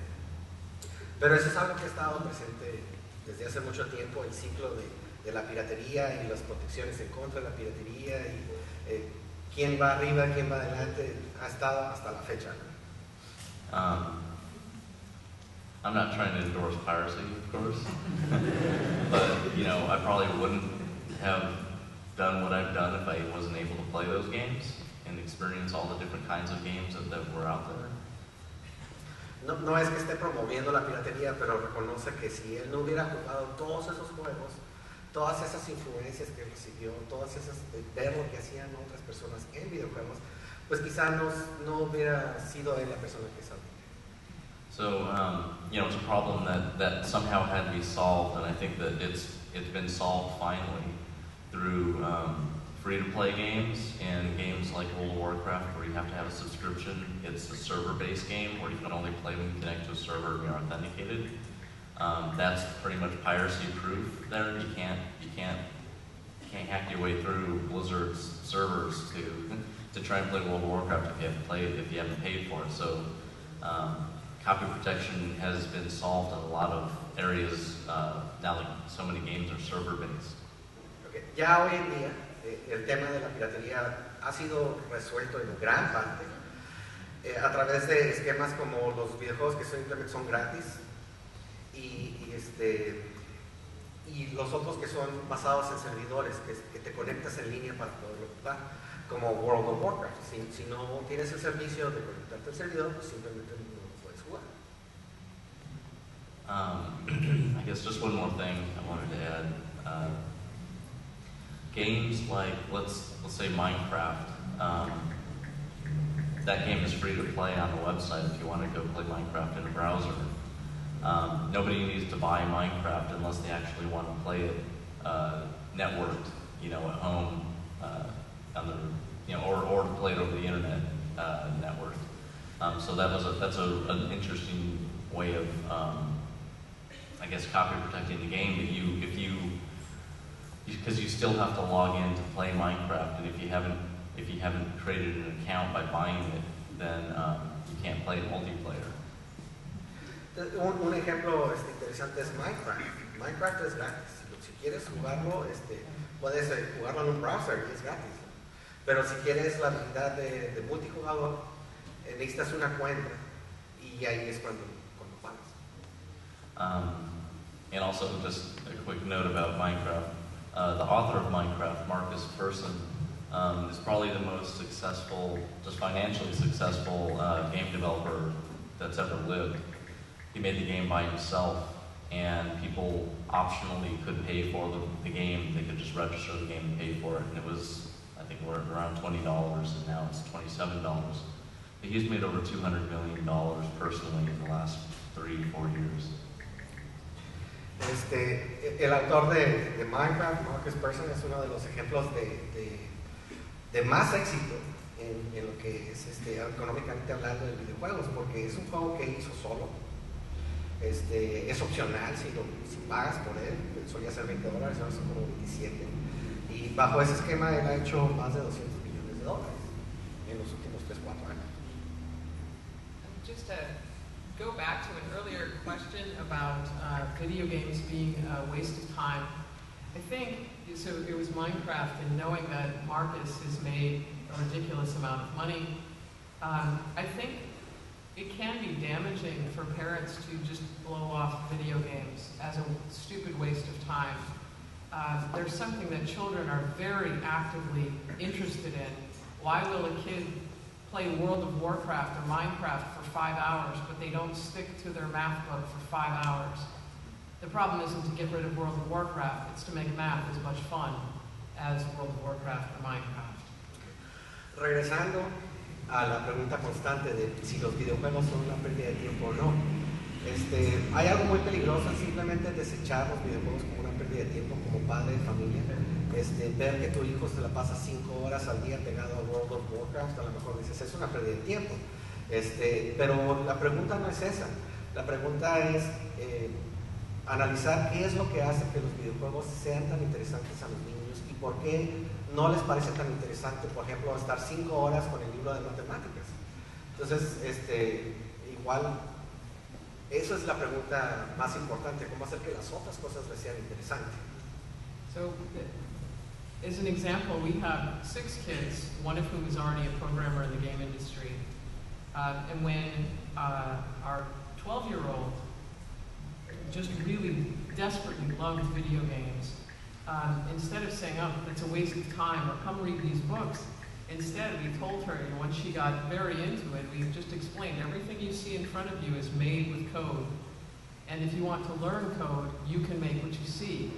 Pero eso es algo que ha estado presente desde hace mucho tiempo, el ciclo de la piratería y las protecciones en contra de la piratería y quién va arriba, quién va adelante, ha estado hasta la fecha. I'm not trying to endorse piracy, of course, but you know, I probably wouldn't have done what I've done if I wasn't able to play those games and experience all the different kinds of games that were out there. No es que esté promoviendo la piratería, pero reconoce que si él no hubiera jugado todos esos juegos, todas esas influencias que recibió, todas esas ver lo que hacían otras personas en videojuegos, pues quizá no hubiera sido él la persona que es ahorita. So, you know, it's a problem that somehow had to be solved, and I think that it's been solved finally through free-to-play games and games like World of Warcraft, where you have to have a subscription. It's a server-based game where you can only play when you connect to a server and you're authenticated. That's pretty much piracy-proof there. You can't hack your way through Blizzard's servers to try and play World of Warcraft if you haven't paid for it. So copy protection has been solved in a lot of areas now that so many games are server-based. Okay. Ya hoy en día el tema de la piratería ha sido resuelto en gran parte a través de esquemas como los videojuegos que simplemente son gratis y los otros que son basados en servidores que te conectas en línea para poderlo jugar. como World of Warcraft. Si no tienes el servicio de conectarte al servidor, pues simplemente no lo puedes jugar. I guess just one more thing I wanted to add. Games like, let's say Minecraft, that game is free to play on the website if you want to go play Minecraft in a browser. Nobody needs to buy Minecraft unless they actually want to play it networked, at home, on the, or to play it over the internet network. So that's an interesting way of, I guess, copy protecting the game. That because you still have to log in to play Minecraft, and if you haven't created an account by buying it, then you can't play multiplayer. Un ejemplo interesante es Minecraft. Minecraft es gratis. Si quieres jugarlo, puedes jugarlo en un browser y es gratis. Pero si quieres la habilidad de multijugador, necesitas una cuenta y ahí es cuando pagas. And also, just a quick note about Minecraft. The author of Minecraft, Marcus Persson, is probably the most successful, just financially successful game developer that's ever lived. He made the game by himself, and people optionally could pay for the game. They could just register the game and pay for it, and it was, I think, we're around $20, and now it's $27. But he's made over $200 million personally in the last 3-4 years. El autor de Minecraft, Marcus Persson, es uno de los ejemplos de más éxito en lo que es económicamente hablando de videojuegos, porque es un juego que hizo solo. Es opcional si pagas por él, solía ser $20, ahora son como 27. Y bajo ese esquema él ha hecho más de $200 millones en los últimos 3-4 años. Just to go back to an earlier question about video games being a waste of time, I think, so it was Minecraft, and knowing that Marcus has made a ridiculous amount of money, I think it can be damaging for parents to just blow off video games as a stupid waste of time. There's something that children are very actively interested in. Why will a kid play World of Warcraft or Minecraft for 5 hours, but they don't stick to their math book for 5 hours? The problem isn't to get rid of World of Warcraft, it's to make math as much fun as World of Warcraft or Minecraft. Regresando a la pregunta constante de si los videojuegos son una pérdida de tiempo o no. Hay algo muy peligroso en simplemente desechar los videojuegos como una pérdida de tiempo como padre de familia. Ver que tu hijo se la pasa 5 horas al día pegado a World of Warcraft, a lo mejor dices, es una pérdida de tiempo. Pero la pregunta no es esa. La pregunta es analizar qué es lo que hace que los videojuegos sean tan interesantes a los niños y por qué no les parece tan interesante, por ejemplo, estar 5 horas con el libro de matemáticas. Entonces, igual, eso es la pregunta más importante, cómo hacer que las otras cosas les sean interesantes. So, as an example, we have 6 kids, one of whom is already a programmer in the game industry. And when our 12-year-old just really desperately loved video games, instead of saying, oh, it's a waste of time, or come read these books, instead we told her, and when she got very into it, we just explained everything you see in front of you is made with code. And if you want to learn code, you can make what you see.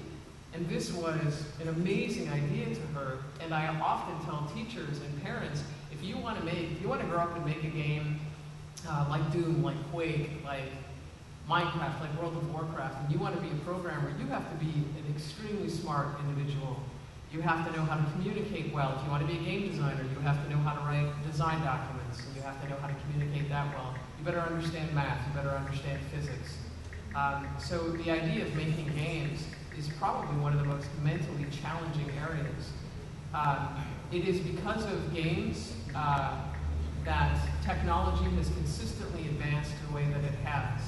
And this was an amazing idea to her, and I often tell teachers and parents, if you want to grow up and make a game like Doom, like Quake, like Minecraft, like World of Warcraft, and you want to be a programmer, you have to be an extremely smart individual. You have to know how to communicate well. If you want to be a game designer, you have to know how to write design documents, and you have to know how to communicate that well. You better understand math, you better understand physics. So the idea of making games is probably one of the most mentally challenging areas. It is because of games that technology has consistently advanced the way that it has.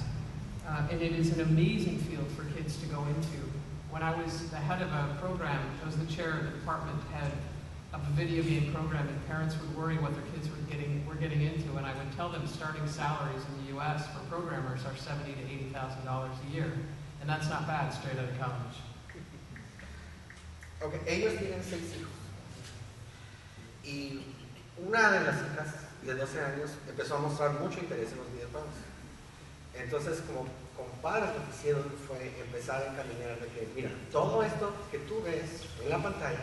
And it is an amazing field for kids to go into. When I was the head of a program, I was the chair of the department head of a video game program, and parents would worry what their kids were getting into, and I would tell them starting salaries in the US for programmers are $70,000 to $80,000 a year. And that's not bad straight out of college. Okay, ellos tienen 6 hijos. Y una de las hijas de 12 años empezó a mostrar mucho interés en los videojuegos. Entonces, como padres, lo que hicieron fue empezar a encaminar de que, mira, todo esto que tú ves en la pantalla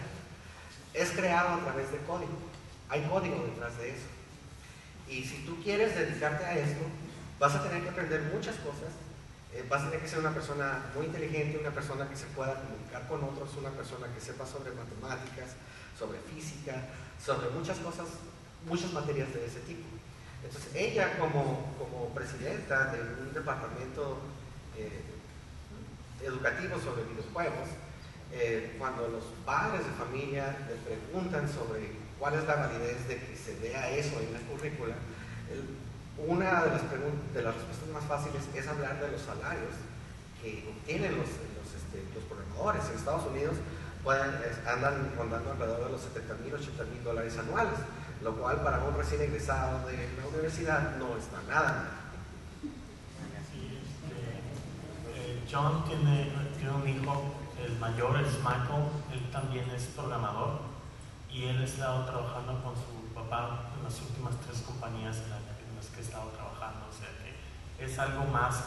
es creado a través de código. Hay código detrás de eso. Y si tú quieres dedicarte a esto, vas a tener que aprender muchas cosas. Vas a tener que ser una persona muy inteligente, una persona que se pueda comunicar con otros, una persona que sepa sobre matemáticas, sobre física, sobre muchas cosas, muchas materias de ese tipo. Entonces ella como presidenta de un departamento educativo sobre videojuegos, cuando los padres de familia le preguntan sobre cuál es la validez de que se vea eso en la currícula, una de las respuestas más fáciles es hablar de los salarios que obtienen los programadores en Estados Unidos. Andan rondando alrededor de los $70,000, $80,000 anuales, lo cual para un recién egresado de la universidad no está nada. John tiene un hijo, el mayor es Michael, él también es programador y él ha estado trabajando con su papá en las últimas 3 compañías en las que ha estado trabajando, o sea que es algo más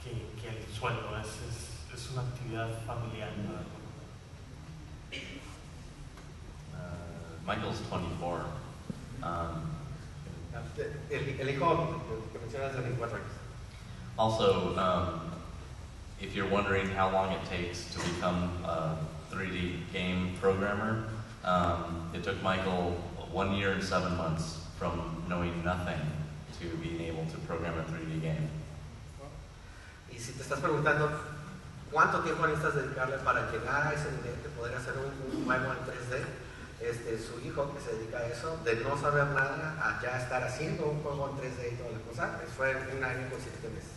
que el sueldo, es una actividad familiar. Michael's 24. El hijo que mencionas de 24 años. Also, if you're wondering how long it takes to become a 3D game programmer, it took Michael 1 year and 7 months from knowing nothing to being able to program a 3D game. Y si te estás preguntando cuánto tiempo necesitas dedicarle para llegar a ese nivel de poder hacer un juego en 3D, su hijo que se dedica a eso, de no saber nada a ya estar haciendo un juego en 3D y toda la cosa, fue 1 año con 7 meses.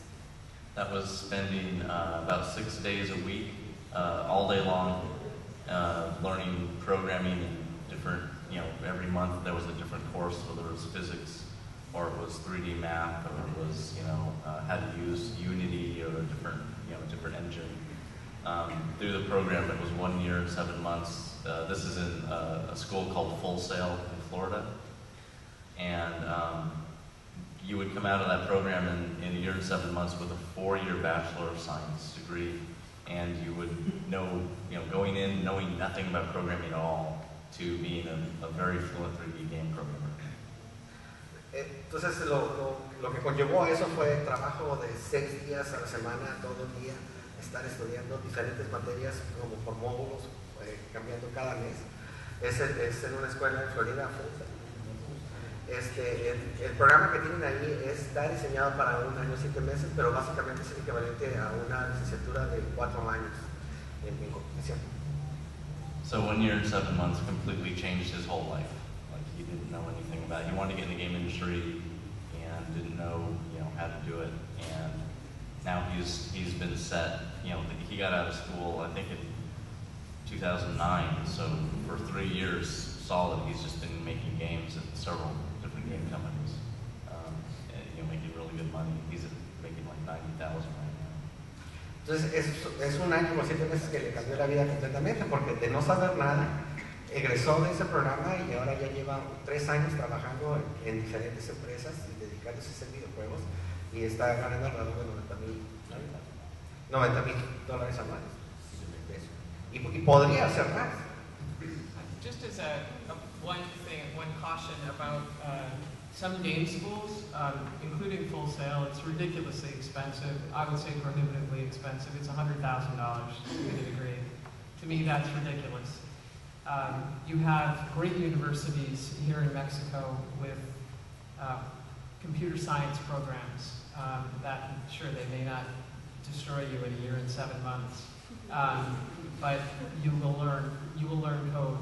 That was spending about 6 days a week, all day long, learning programming and different, every month there was a different course, whether it was physics or it was 3D math or it was, how to use Unity or a different engine. Through the program, it was 1 year and 7 months. This is in a school called Full Sail in Florida. And you would come out of that program in 1 year and 7 months with a 4-year Bachelor of Science degree. And you would know, going in knowing nothing about programming at all to being a very fluent 3D game programmer. Entonces lo que conllevó eso fue trabajo de 6 días a la semana, todo el día, estar estudiando diferentes materias como por módulos, cambiando cada mes. Es en una escuela en Florida, el programa que tienen ahí está diseñado para 1 año y 7 meses, pero básicamente es el equivalente a una licenciatura de 4 años en computación. So 1 year and 7 months completely changed his whole life. Like he didn't know anything about it. He wanted to get in the game industry and didn't know, how to do it. And now he's been set. He got out of school, I think in 2009. So for 3 years solid, he's just been making games at several different game companies, and making really good money. He's making like $90,000 right now. Entonces es 1 año o 7 meses que le cambió la vida completamente, porque de no saber nada egresó de ese programa y ahora ya lleva 3 años trabajando en diferentes empresas y dedicándose a hacer videojuegos y está ganando alrededor de $90,000 anuales. Y podría hacer más. Just as one caution about some game schools, including Full Sail, it's ridiculously expensive. I would say prohibitively expensive. It's $100,000 to get a degree. To me, that's ridiculous. You have great universities here in Mexico with computer science programs that, sure, they may not destroy you in 1 year and 7 months, but you will learn code.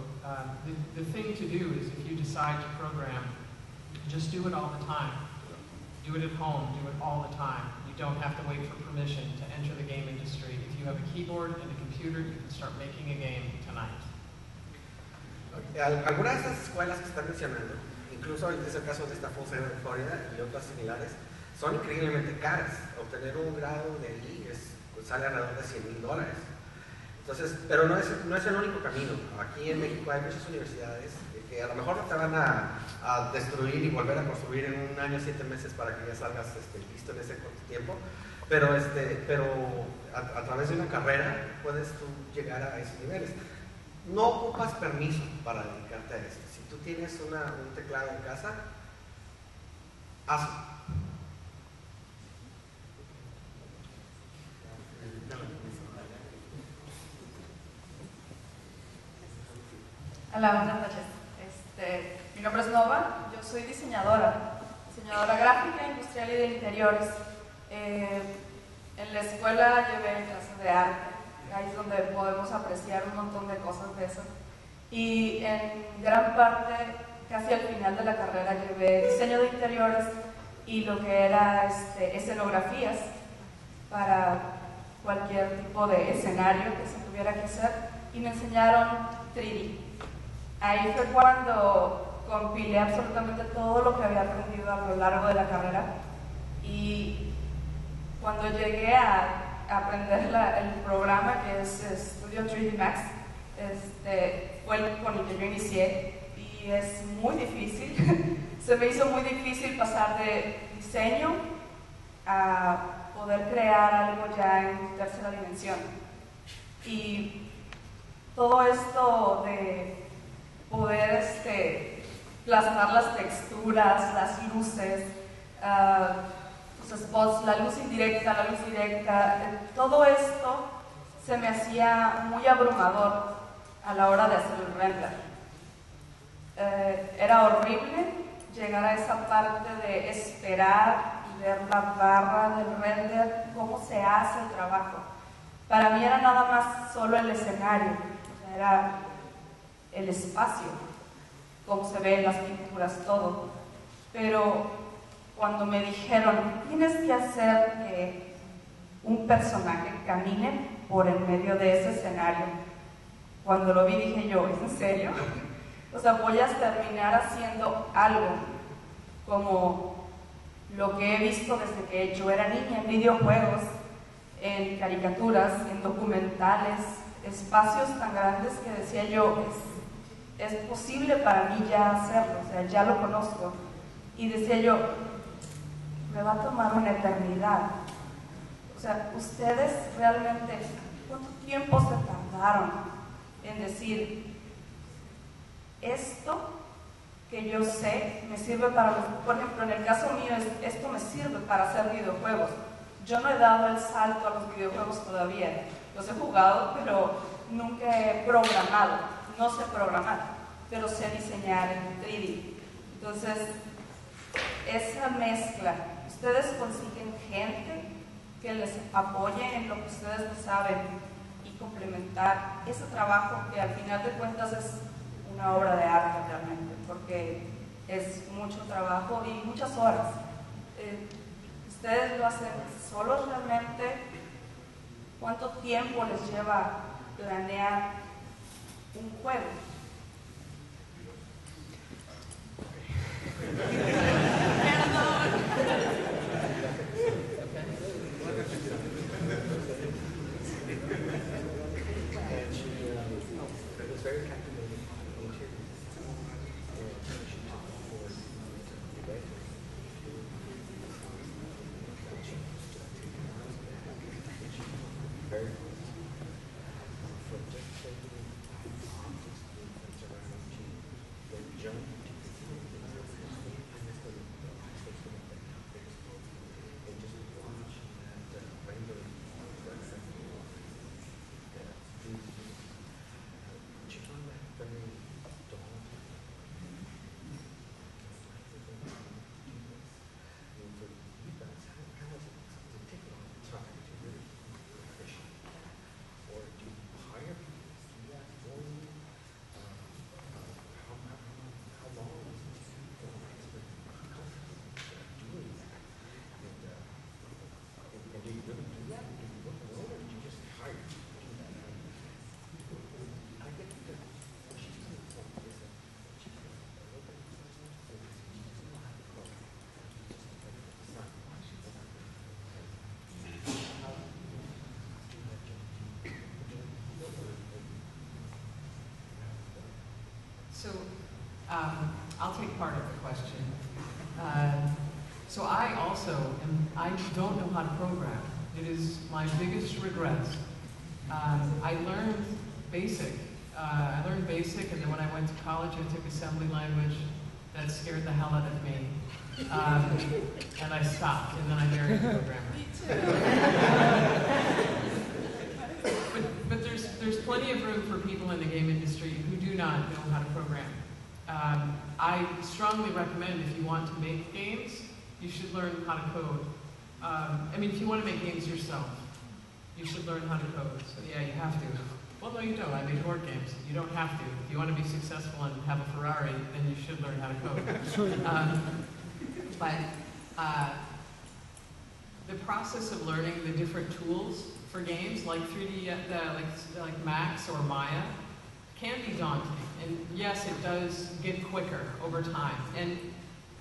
The thing to do is, if you decide to program, just do it all the time. Do it at home, do it all the time. You don't have to wait for permission to enter the game industry. If you have a keyboard and a computer, you can start making a game tonight. Algunas de esas escuelas que están mencionando, incluso es el caso de esta Full Sail en Florida y otras similares, son increíblemente caras. Obtener un grado de ahí sale alrededor de $100,000. Entonces, pero no es el único camino. Aquí en México hay muchas universidades que a lo mejor no te van a destruir y volver a construir en 1 año, 7 meses para que ya salgas listo en ese corto tiempo, pero a través de una carrera puedes tú llegar a esos niveles. No ocupas permiso para dedicarte a esto. Si tú tienes un teclado en casa, hazlo. Hola, buenas noches. Mi nombre es Nova, yo soy diseñadora gráfica, industrial y de interiores. En la escuela llevé clases de arte, ahí es donde podemos apreciar un montón de cosas de eso. Y en gran parte, casi al final de la carrera, llevé diseño de interiores y lo que era escenografías para cualquier tipo de escenario que se tuviera que hacer, y me enseñaron 3D. Ahí fue cuando compilé absolutamente todo lo que había aprendido a lo largo de la carrera, y cuando llegué a aprender el programa que es Studio 3D Max, fue el con el que yo inicié, y es muy difícil. Se me hizo muy difícil pasar de diseño a poder crear algo ya en tercera dimensión. Y todo esto de poder plasmar las texturas, las luces, los spots, la luz indirecta, la luz directa, todo esto se me hacía muy abrumador a la hora de hacer el render. Era horrible llegar a esa parte de esperar y ver la barra del render, cómo se hace el trabajo. Para mí era nada más solo el escenario, o sea, era el espacio, cómo se ven las pinturas, todo. Pero cuando me dijeron, tienes que hacer que un personaje camine por el medio de ese escenario, cuando lo vi dije yo, ¿es en serio? O sea, voy a terminar haciendo algo como lo que he visto desde que yo era niña, en videojuegos, en caricaturas, en documentales, espacios tan grandes que decía yo, es posible para mí ya hacerlo, o sea, ya lo conozco. Y decía yo, me va a tomar una eternidad. O sea, ustedes realmente, ¿cuánto tiempo se tardaron en decir, esto que yo sé me sirve para los, por ejemplo, en el caso mío, esto me sirve para hacer videojuegos? Yo no he dado el salto a los videojuegos todavía. Los he jugado, pero nunca he programado. No sé programar, pero sé diseñar en 3D. Entonces, esa mezcla, ustedes consiguen gente que les apoye en lo que ustedes no saben y complementar ese trabajo que al final de cuentas es una obra de arte realmente, porque es mucho trabajo y muchas horas. Ustedes lo hacen solos realmente. ¿Cuánto tiempo les lleva planear un juego? So I'll take part of the question. So I don't know how to program. It is my biggest regret. I learned BASIC. And then when I went to college, I took assembly language. That scared the hell out of me. And I stopped, and then I married a programmer. But there's plenty of room for people in the game industry who do not know how to program. I strongly recommend if you want to make games, you should learn how to code. If you want to make games yourself, you should learn how to code. So yeah, you have to. Well, no, you don't. I make board games. You don't have to. If you want to be successful and have a Ferrari, then you should learn how to code. The process of learning the different tools for games, like 3D, like Max or Maya, can be daunting. And yes, it does get quicker over time. And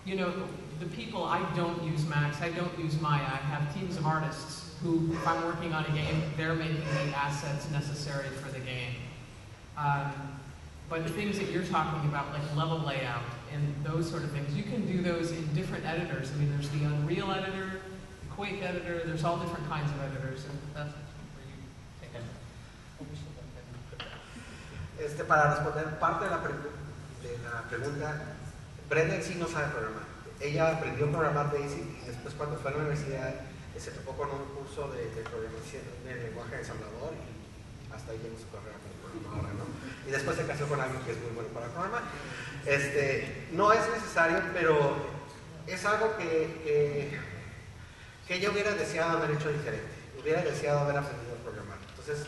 the people, I don't use Max, I don't use Maya. I have teams of artists who, if I'm working on a game, they're making the assets necessary for the game. But the things that you're talking about, like level layout and those sort of things, you can do those in different editors. There's the Unreal editor, the Quake editor, there's all different kinds of editors, and that's where you take it. Para responder parte de la pregunta, Brenda en sí no sabe programar. Ella aprendió a programar BASIC y después cuando fue a la universidad se topó con un curso de programación de lenguaje ensamblador y hasta ahí llegó su carrera como programadora, ¿no? Y después se casó con alguien que es muy bueno para programar. No es necesario, pero es algo que ella hubiera deseado haber hecho diferente, hubiera deseado haber aprendido a programar. Entonces,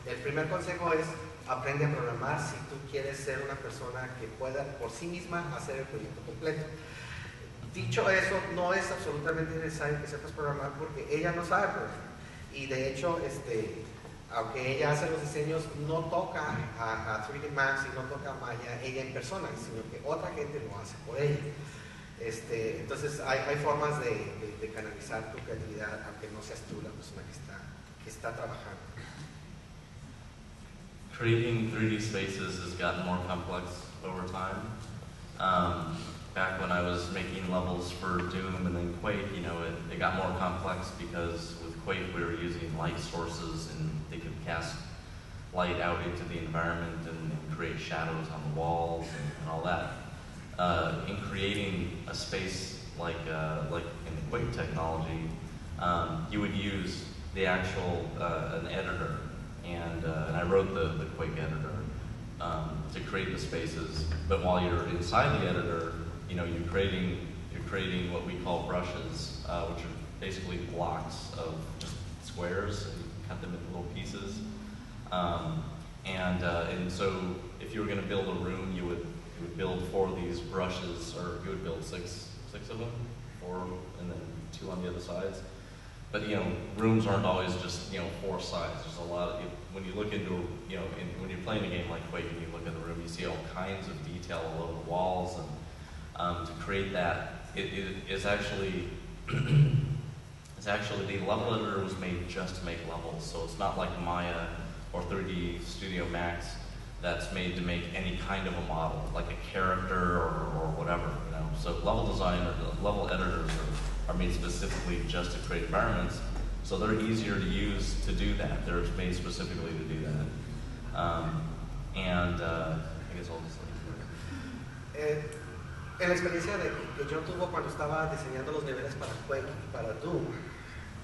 el primer consejo es aprende a programar si tú quieres ser una persona que pueda por sí misma hacer el proyecto completo. Dicho eso, no es absolutamente necesario que sepas programar porque ella no sabe programar. Y de hecho, aunque ella hace los diseños, no toca a 3D Max y no toca a Maya ella en persona, sino que otra gente lo hace por ella. Entonces hay formas de canalizar tu creatividad, aunque no seas tú la persona que está trabajando. Creating 3D spaces has gotten more complex over time. Back when I was making levels for Doom and then Quake, it got more complex because with Quake we were using light sources and they could cast light out into the environment and create shadows on the walls and all that. In creating a space like in the Quake technology, you would use the actual an editor, and I wrote the Quake editor to create the spaces. But while you're inside the editor, you're creating what we call brushes, which are basically blocks of just squares, and you cut them into little pieces. And so if you were going to build a room, you would build 4 of these brushes, or you would build six of them, 4 and then 2 on the other sides. But rooms aren't always just 4 sides. There's a lot of, when you look into when you're playing a game like Quake and you look in the room, you see all kinds of detail all over the walls, and to create that, it is actually the level editor was made just to make levels. So it's not like Maya or 3D Studio Max that's made to make any kind of a model, like a character or whatever. So level design or level editors are made specifically just to create environments, so they're easier to use to do that. They're made specifically to do that. I guess I'll just En la experiencia que yo tuve cuando estaba diseñando los niveles para Quake y para Doom,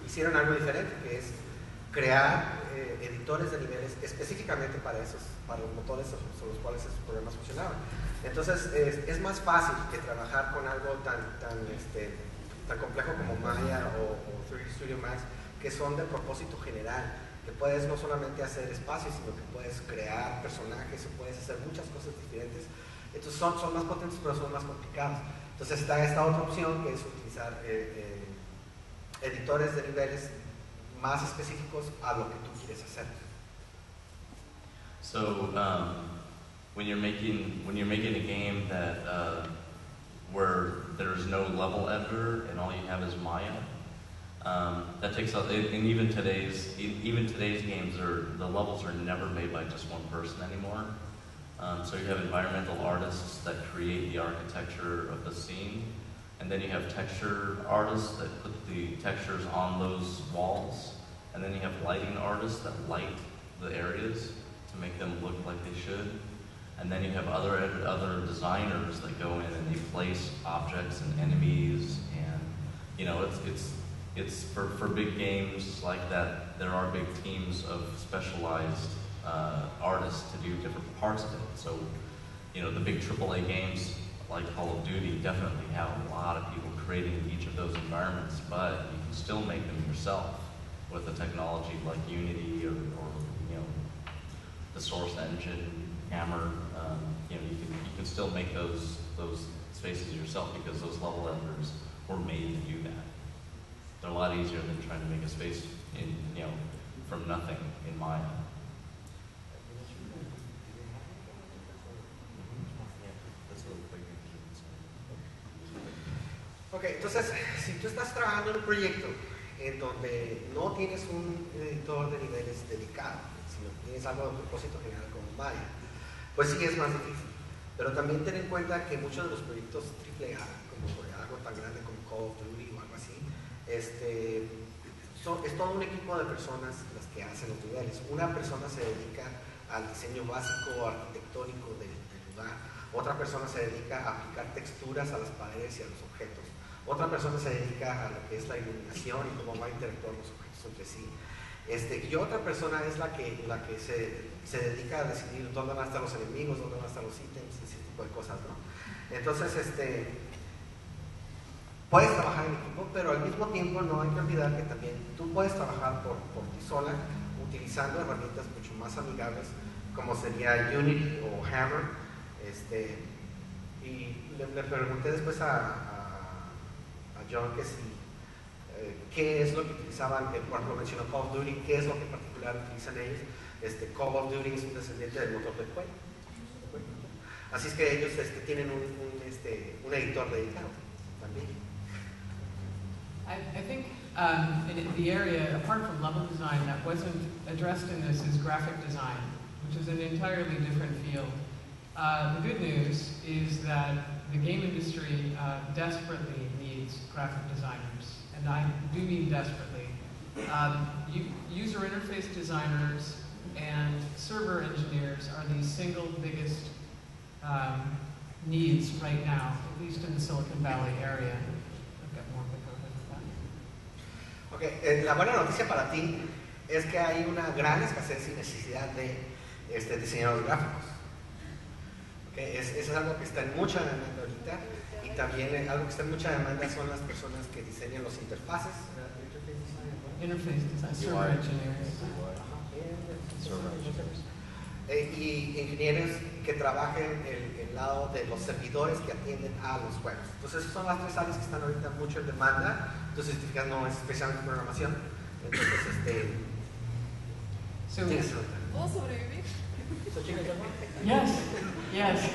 hicieron algo diferente, que es crear editores de niveles específicamente para los motores sobre los cuales esos programas funcionaban. Entonces es más fácil que trabajar con algo tan complejo como Maya o 3D Studio Max, que son de propósito general, que puedes no solamente hacer espacios, sino que puedes crear personajes o puedes hacer muchas cosas diferentes. Entonces son más potentes, pero son más complicados. Entonces está esta otra opción, que es utilizar editores de niveles más específicos a lo que tú quieres hacer. So when you're making a game that where there's no level editor and all you have is Maya, that takes up. And even today's games the levels are never made by just one person anymore. So you have environmental artists that create the architecture of the scene, and then you have texture artists that put the textures on those walls, and then you have lighting artists that light the areas to make them look like they should. And then you have other designers that go in and they place objects and enemies, and you know, it's for big games like that. There are big teams of specialized artists to do different parts of it. So, you know, the big AAA games like Call of Duty definitely have a lot of people creating each of those environments, but you can still make them yourself with a technology like Unity or you know, the Source Engine, Hammer. You know, you can still make those spaces yourself because those level editors were made to do that. They're a lot easier than trying to make a space in, you know, from nothing in Maya. Ok, entonces, si tú estás trabajando en un proyecto en donde no tienes un editor de niveles dedicado, sino que tienes algo de propósito general como Maya, pues sí es más difícil. Pero también ten en cuenta que muchos de los proyectos AAA, como algo tan grande como Call of Duty o algo así, es todo un equipo de personas las que hacen los niveles. Una persona se dedica al diseño básico arquitectónico del lugar, otra persona se dedica a aplicar texturas a las paredes y a los objetos, otra persona se dedica a lo que es la iluminación y cómo va a interactuar los objetos entre sí. Y otra persona es la que se dedica a decidir dónde van a estar los enemigos, dónde van a estar los ítems, ese tipo de cosas, ¿no? Entonces, puedes trabajar en equipo, pero al mismo tiempo no hay que olvidar que también tú puedes trabajar por ti sola, utilizando herramientas mucho más amigables, como sería Unity o Hammer. Y le pregunté después a John que si qué es lo que utilizaban, por ejemplo mencionó Call of Duty, qué es lo que en particular utilizan ellos. Call of Duty es un descendiente del motor de Quake. Así es que ellos tienen un editor dedicado también. I think in the area, apart from level design, that wasn't addressed in this is graphic design, which is an entirely different field. The good news is that the game industry desperately needs graphic designers, and I do mean desperately. User interface designers and server engineers are the single biggest needs right now, at least in the Silicon Valley area. Okay, la buena noticia para ti es que hay una gran escasez y necesidad de diseñadores gráficos. Okay, eso es algo que está en mucha demanda ahorita, y también algo que está en mucha demanda son las personas que diseñan los interfaces. Interface design, server engineers. Y ingenieros que trabajen el lado de los servidores que atienden a los webs. Entonces esas son las tres áreas que están ahorita mucho en demanda. Entonces no es especialmente programación. Entonces ¿puedo sobrevivir? Yes.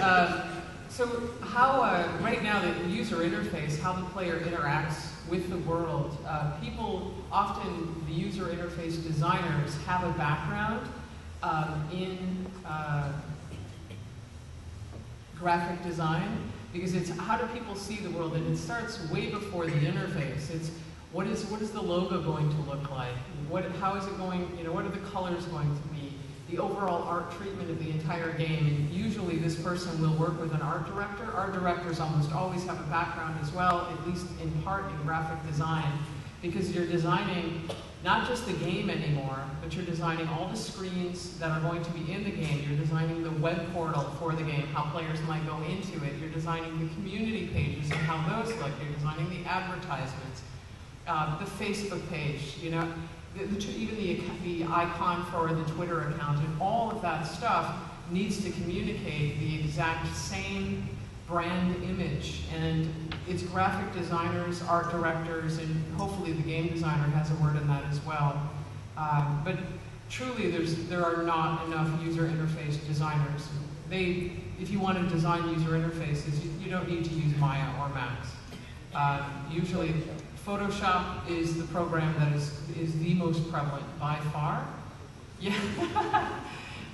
So how right now the user interface, how the player interacts with the world, people often, the user interface designers have a background in graphic design, because it's how do people see the world, and it starts way before the interface. It's what is the logo going to look like? How is it going? You know, what are the colors going to be? The overall art treatment of the entire game. And usually this person will work with an art director. Art directors almost always have a background as well, at least in part in graphic design, because you're designing not just the game anymore, but you're designing all the screens that are going to be in the game. You're designing the web portal for the game, how players might go into it. You're designing the community pages and how those look. You're designing the advertisements, the Facebook page, you know, even the icon for the Twitter account, and all of that stuff needs to communicate the exact same brand image. And it's graphic designers, art directors, and hopefully the game designer has a word in that as well. But truly, there are not enough user interface designers. If you want to design user interfaces, you don't need to use Maya or Max. Usually, Photoshop is the program that is the most prevalent by far. Yeah.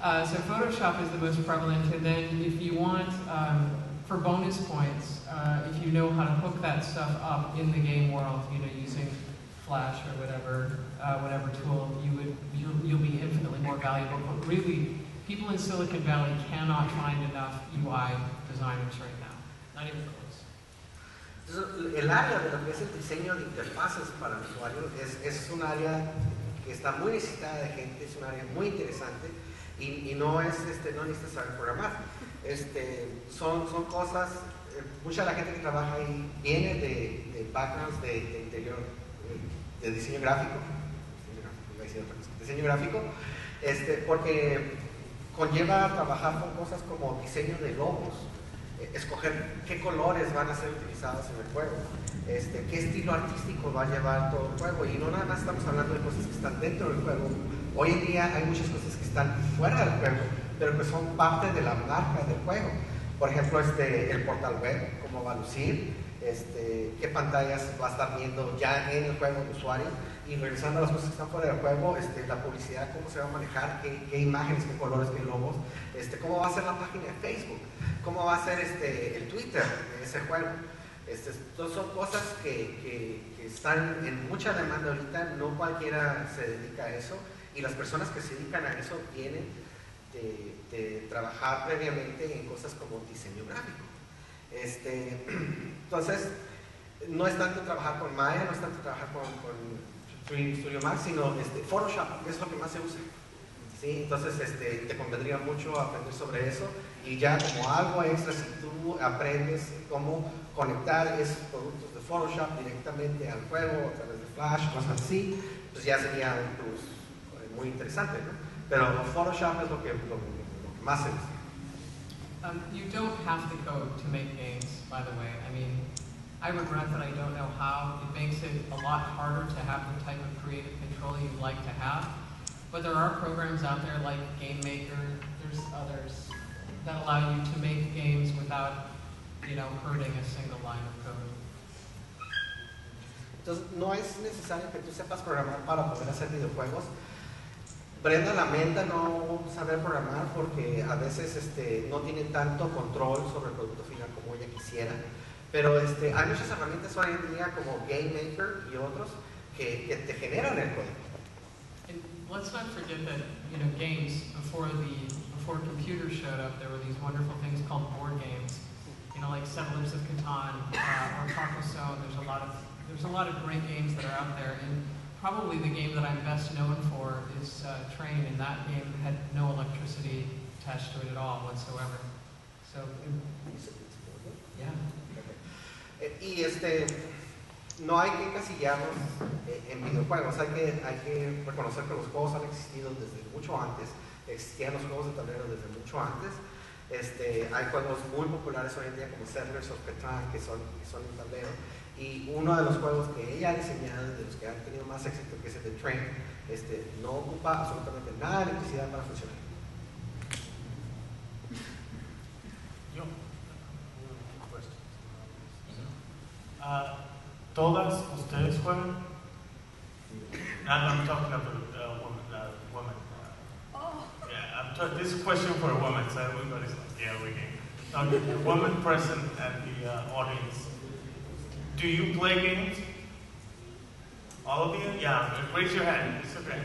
So Photoshop is the most prevalent, and then if you want, for bonus points, if you know how to hook that stuff up in the game world, using Flash or whatever tool, you'll be infinitely more valuable. But really, people in Silicon Valley cannot find enough UI designers right now. Not even close. Entonces, el área de lo que es el diseño de interfaces para el usuario es un área que está muy necesitada de gente, es un área muy interesante y no necesitas saber programar. Son cosas, mucha de la gente que trabaja ahí viene de backgrounds de interior, de diseño gráfico, porque conlleva trabajar con cosas como diseño de logos, escoger qué colores van a ser utilizados en el juego, qué estilo artístico va a llevar todo el juego, y no nada más estamos hablando de cosas que están dentro del juego. Hoy en día hay muchas cosas que están fuera del juego, pero que son parte de la marca del juego. Por ejemplo, el portal web, cómo va a lucir, qué pantallas va a estar viendo ya en el juego el usuario, y regresando a las cosas que están fuera del juego, la publicidad, cómo se va a manejar, qué imágenes, qué colores, qué logos, cómo va a ser la página de Facebook, cómo va a ser el Twitter de ese juego. Todas son cosas que están en mucha demanda ahorita, no cualquiera se dedica a eso, y las personas que se dedican a eso vienen de trabajar previamente en cosas como diseño gráfico. Entonces, no es tanto trabajar con Maya, no es tanto trabajar con Studio Max, sino Photoshop, que es lo que más se usa. ¿Sí? Entonces, te convendría mucho aprender sobre eso, y ya como algo extra, si tú aprendes cómo conectar esos productos de Photoshop directamente al juego a través de Flash, cosas así, pues ya sería un plus muy interesante, ¿no? Pero Photoshop es lo que más se usa. You don't have to code to make games, by the way. I mean, I regret that I don't know how. It makes it a lot harder to have the type of creative control you'd like to have. But there are programs out there like Game Maker, there's others, that allow you to make games without, hurting a single line of code. Entonces, no es necesario que tú sepas programar para poder hacer videojuegos. Brenda lamenta no saber programar porque a veces no tiene tanto control sobre el producto final como ella quisiera, pero hay muchas herramientas hoy en día como Game Maker y otros que te generan el código. And let's not forget that games before computers showed up, there were these wonderful things called board games, like Settlers of Catan or Carcassonne. There's a lot of great games that are out there, and probably the game that I'm best known for is Train, and that game had no electricity attached to it at all whatsoever. So, yeah. Y no hay que encasillarnos en videojuegos, hay que reconocer que los juegos han existido desde mucho antes, existían los juegos de tablero desde mucho antes. Hay juegos muy populares hoy en día como Settlers of Catan que son en tablero, y uno de los juegos que ella ha diseñado, de los que han tenido más éxito, que es el de Train, no ocupa absolutamente nada de electricidad para funcionar. ¿Todas ustedes juegan? I'm talking about women. Yeah, this is a question for a woman, so everybody's like, yeah, we can. Okay, women present at the audience. Do you play games? All of you? Yeah, raise your hand. It's okay.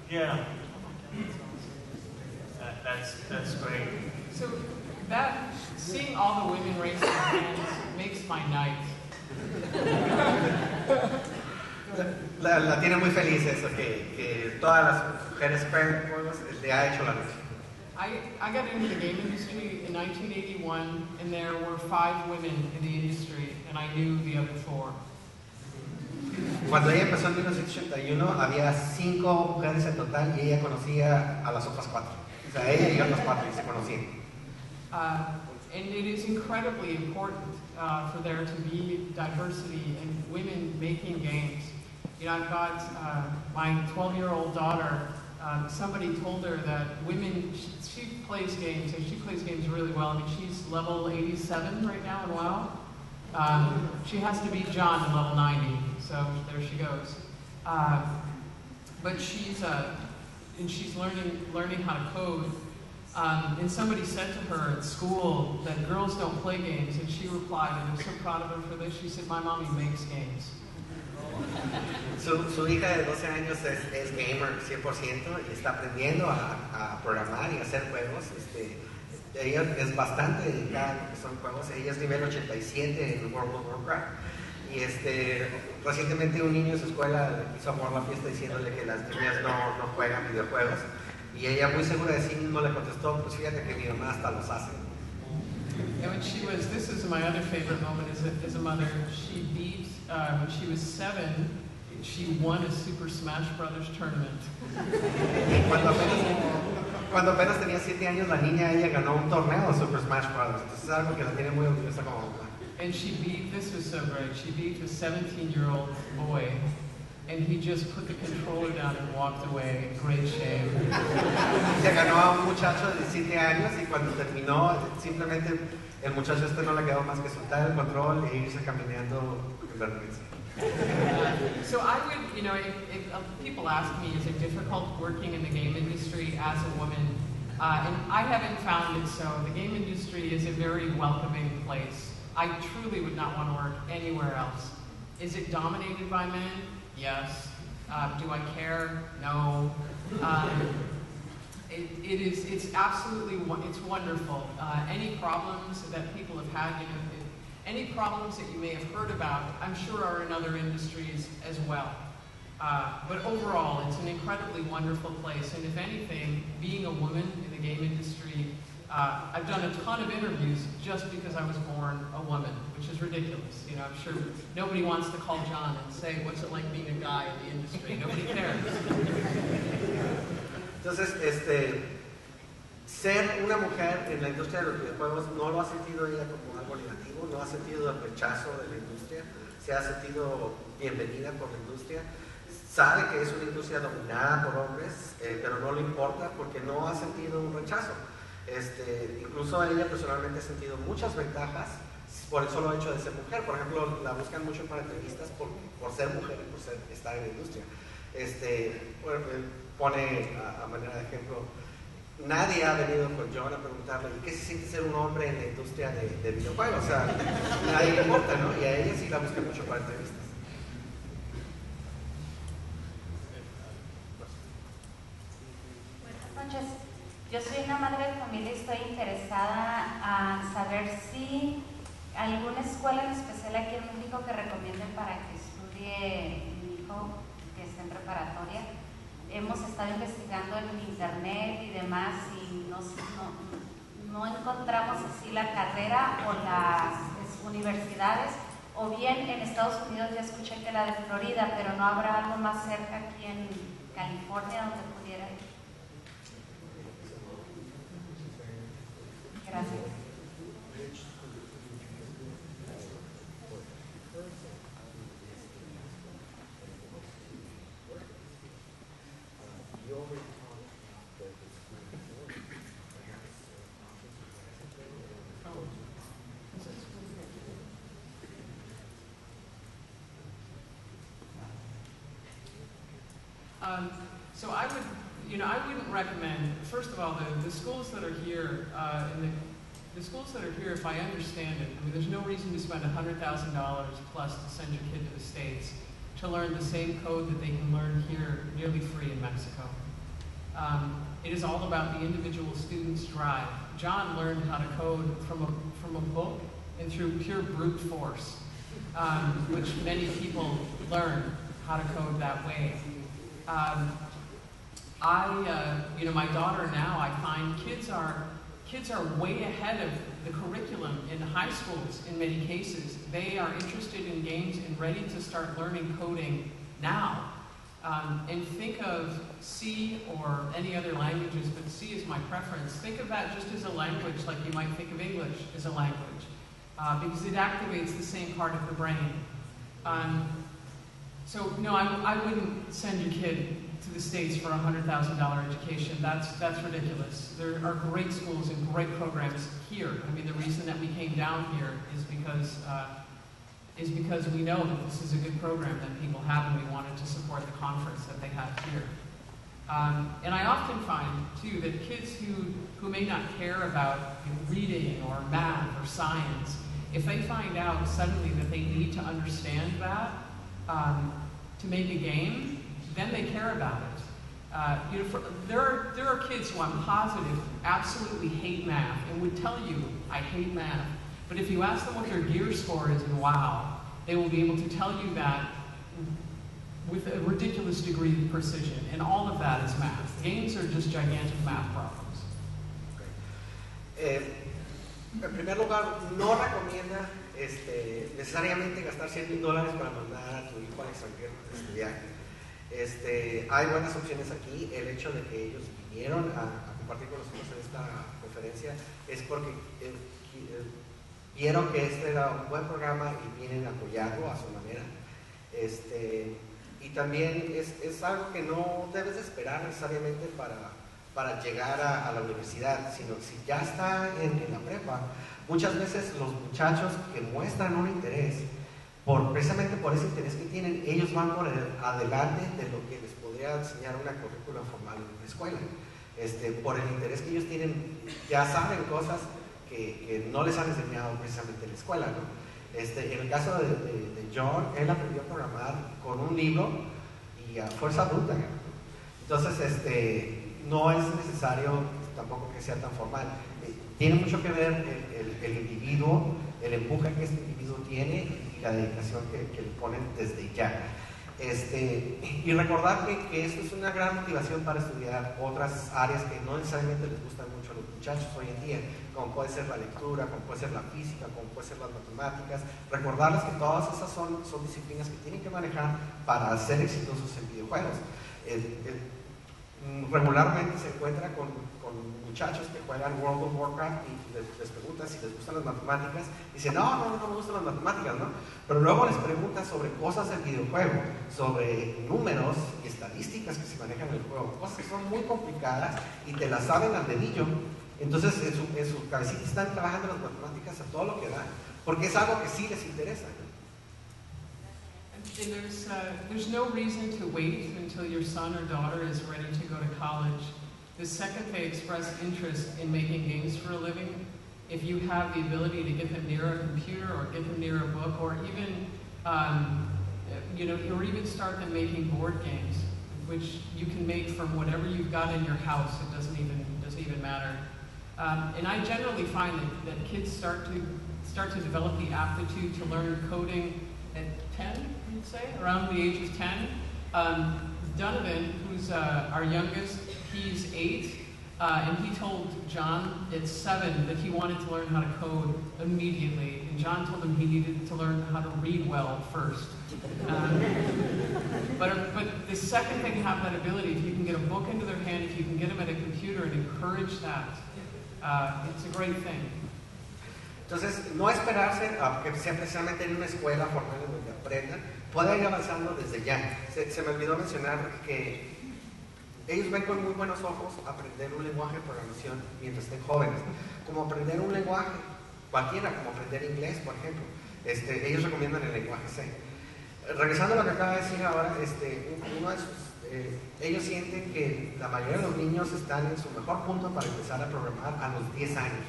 Yeah. That's great. So seeing all the women raise their hands makes my night. La tiene muy feliz eso, que todas las mujeres jueguen juegos, le ha hecho la noche. I got into the game industry in 1981, and there were 5 women in the industry, and I knew the other 4. Cuando ella empezó en 1981, había 5 mujeres en total, y ella conocía a las otras 4. O sea, ella y otras 4 se conocían. And it is incredibly important for there to be diversity in women making games. I've got my 12-year-old daughter. Somebody told her that women, she plays games, and she plays games really well. I mean, she's level 87 right now in WoW. She has to beat John in level 90, so there she goes. But she's she's learning how to code. And somebody said to her at school that girls don't play games, and she replied, and I'm so proud of her for this, she said, my mommy makes games. Su hija de 12 años es gamer 100% y está aprendiendo a programar y a hacer juegos. Ella es bastante dedicada a lo que son juegos. Ella es nivel 87 en World of Warcraft. Y recientemente un niño en su escuela hizo amor la fiesta diciéndole que las niñas no juegan videojuegos. Y ella muy segura de sí mismo le contestó, pues fíjate que mi mamá hasta los hace. And when she was, this is my other favorite moment as a mother, she beat, when she was 7, she won a Super Smash Brothers tournament. Y cuando apenas tenía 7 años, la niña ella ganó un torneo de Super Smash Brothers. Entonces es algo que la tiene muy orgullosa como mamá. And she beat, this was so great, she beat a 17-year-old boy, and he just put the controller down and walked away. Great shame. Se ganó a un muchacho de 17 años y cuando terminó, simplemente el muchacho no le quedó más que soltar el control e irse caminando en vergüenza. So I would, if people ask me, is it difficult working in the game industry as a woman? And I haven't found it so. The game industry is a very welcoming place. I truly would not want to work anywhere else. Is it dominated by men? Yes. Do I care? No. It's absolutely, it's wonderful. Any problems that people have had, any problems that you may have heard about, I'm sure are in other industries as well. But overall, it's an incredibly wonderful place. And if anything, being a woman in the game industry, I've done a ton of interviews just because I was born a woman, which is ridiculous. I'm sure nobody wants to call John and say, what's it like being a guy in the industry? Nobody cares. Entonces, ser una mujer en la industria de los videojuegos no lo ha sentido ella como algo negativo, no ha sentido el rechazo de la industria, se ha sentido bienvenida por la industria, sabe que es una industria dominada por hombres, pero no le importa porque no ha sentido un rechazo. Incluso ella personalmente ha sentido muchas ventajas por el solo hecho de ser mujer. Por ejemplo, la buscan mucho para entrevistas por ser mujer y por estar en la industria. Pone a manera de ejemplo, nadie ha venido con John a preguntarle ¿qué se siente ser un hombre en la industria de videojuegos? O sea, nadie le importa, ¿no? Y a ella sí la buscan mucho para entrevistas. Buenas noches. Yo soy una madre de familia y estoy interesada a saber si alguna escuela en especial aquí en México que recomienden para que estudie mi hijo que está en preparatoria. Hemos estado investigando en internet y demás y no encontramos así la carrera o las universidades, o bien en Estados Unidos ya escuché que la de Florida, pero no habrá algo más cerca aquí en California donde pudiera ir. Gracias. So I would, I wouldn't recommend. First of all, the schools that are here, the schools that are here, if I understand it, there's no reason to spend $100,000 plus to send your kid to the States to learn the same code that they can learn here nearly free in Mexico. It is all about the individual student's drive. John learned how to code from a book and through pure brute force, which many people learn how to code that way. My daughter now, I find kids are way ahead of the curriculum in high schools in many cases. They are interested in games and ready to start learning coding now. And think of C or any other languages, but C is my preference. Think of that just as a language like you might think of English as a language, because it activates the same part of the brain. So no, I wouldn't send your kid to the States for a $100,000 education. That's ridiculous. There are great schools and great programs here. I mean, the reason that we came down here is because we know that this is a good program that people have, and we wanted to support the conference that they have here. And I often find, too, that kids who may not care about reading or math or science, if they find out suddenly that they need to understand that to make a game, then they care about it. There are kids who I'm positive absolutely hate math and would tell you, I hate math. But if you ask them what their gear score is in WoW, they will be able to tell you that with a ridiculous degree of precision, and all of that is math. Games are just gigantic math problems. En primer lugar, no recomienda necesariamente gastar $100,000 para mandar a tu hijo al extranjero a estudiar. Hay buenas opciones aquí. El hecho de que ellos vinieron a compartir con nosotros en esta conferencia es porque vieron que este era un buen programa y vienen a apoyarlo a su manera. Y también es algo que no debes esperar necesariamente para llegar a la universidad, sino si ya está en la prepa. Muchas veces los muchachos que muestran un interés, precisamente por ese interés que tienen, ellos van por adelante de lo que les podría enseñar una currícula formal en la escuela. Por el interés que ellos tienen, ya saben cosas que no les han enseñado precisamente en la escuela, ¿no? En el caso de John, él aprendió a programar con un libro y a fuerza bruta, ¿no? Entonces, no es necesario tampoco que sea tan formal. Tiene mucho que ver el individuo, el empuje que este individuo tiene y la dedicación que le ponen desde ya. Y recordar que esto es una gran motivación para estudiar otras áreas que no necesariamente les gustan mucho a los muchachos hoy en día, como puede ser la lectura, como puede ser la física, como puede ser las matemáticas. Recordarles que todas esas son disciplinas que tienen que manejar para ser exitosos en videojuegos. Regularmente se encuentra con muchachos que juegan World of Warcraft y les preguntan si les gustan las matemáticas y dicen, no me gustan las matemáticas, ¿no? Pero luego les preguntan sobre cosas del videojuego, sobre números y estadísticas que se manejan en el juego, cosas que son muy complicadas y te las saben al dedillo. Entonces en su cabecita están trabajando las matemáticas a todo lo que dan, porque es algo que sí les interesa, ¿no? And there's no reason to wait until your son or daughter is ready to go to college. The second they express interest in making games for a living, if you have the ability to get them near a computer or get them near a book, or even, or even start them making board games, which you can make from whatever you've got in your house. It doesn't even matter. And I generally find that kids start to develop the aptitude to learn coding at 10, you'd say, around the age of 10. Donovan, who's our youngest, he's 8, and he told John at 7 that he wanted to learn how to code immediately, and John told him he needed to learn how to read well first. But the second they have that ability, if you can get a book into their hand, if you can get them at a computer and encourage that, it's a great thing. Entonces, no esperarse a que sea precisamente en una escuela formal en donde aprendan, puede ir avanzando desde ya. Se me olvidó mencionar que ellos ven con muy buenos ojos aprender un lenguaje de programación mientras estén jóvenes, como aprender un lenguaje cualquiera, como aprender inglés, por ejemplo. Ellos recomiendan el lenguaje C. Regresando a lo que acaba de decir ahora, ellos sienten que la mayoría de los niños están en su mejor punto para empezar a programar a los 10 años.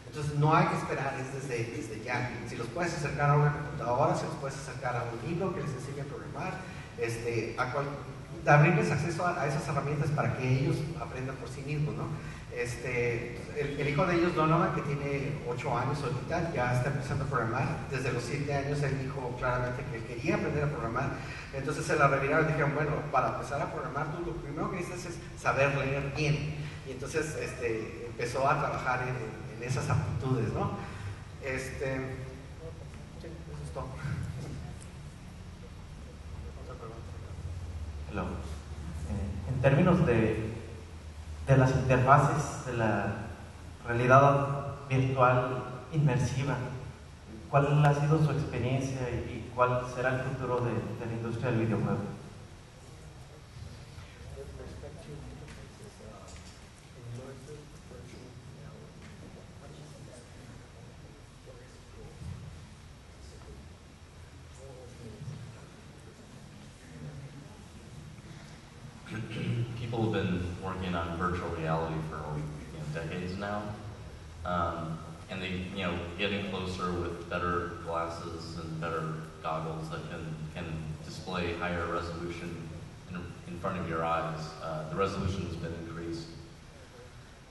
Entonces no hay que esperar, es desde ya. Si los puedes acercar a una computadora, si los puedes acercar a un libro que les enseñe a programar, abrirles acceso a esas herramientas para que ellos aprendan por sí mismos, ¿no? El hijo de ellos, Donovan, que tiene 8 años ahorita, ya está empezando a programar. Desde los 7 años él dijo claramente que quería aprender a programar. Entonces se la reviraron y dijeron, bueno, para empezar a programar tú lo primero que necesitas es saber leer bien. Y entonces empezó a trabajar en esas aptitudes, ¿no? Eso es todo. Hello. En términos de las interfaces de la realidad virtual inmersiva, ¿cuál ha sido su experiencia y cuál será el futuro de la industria del videojuego? people have been working on virtual reality for decades now, and they getting closer with better glasses and better goggles that can display higher resolution in front of your eyes. The resolution has been increased,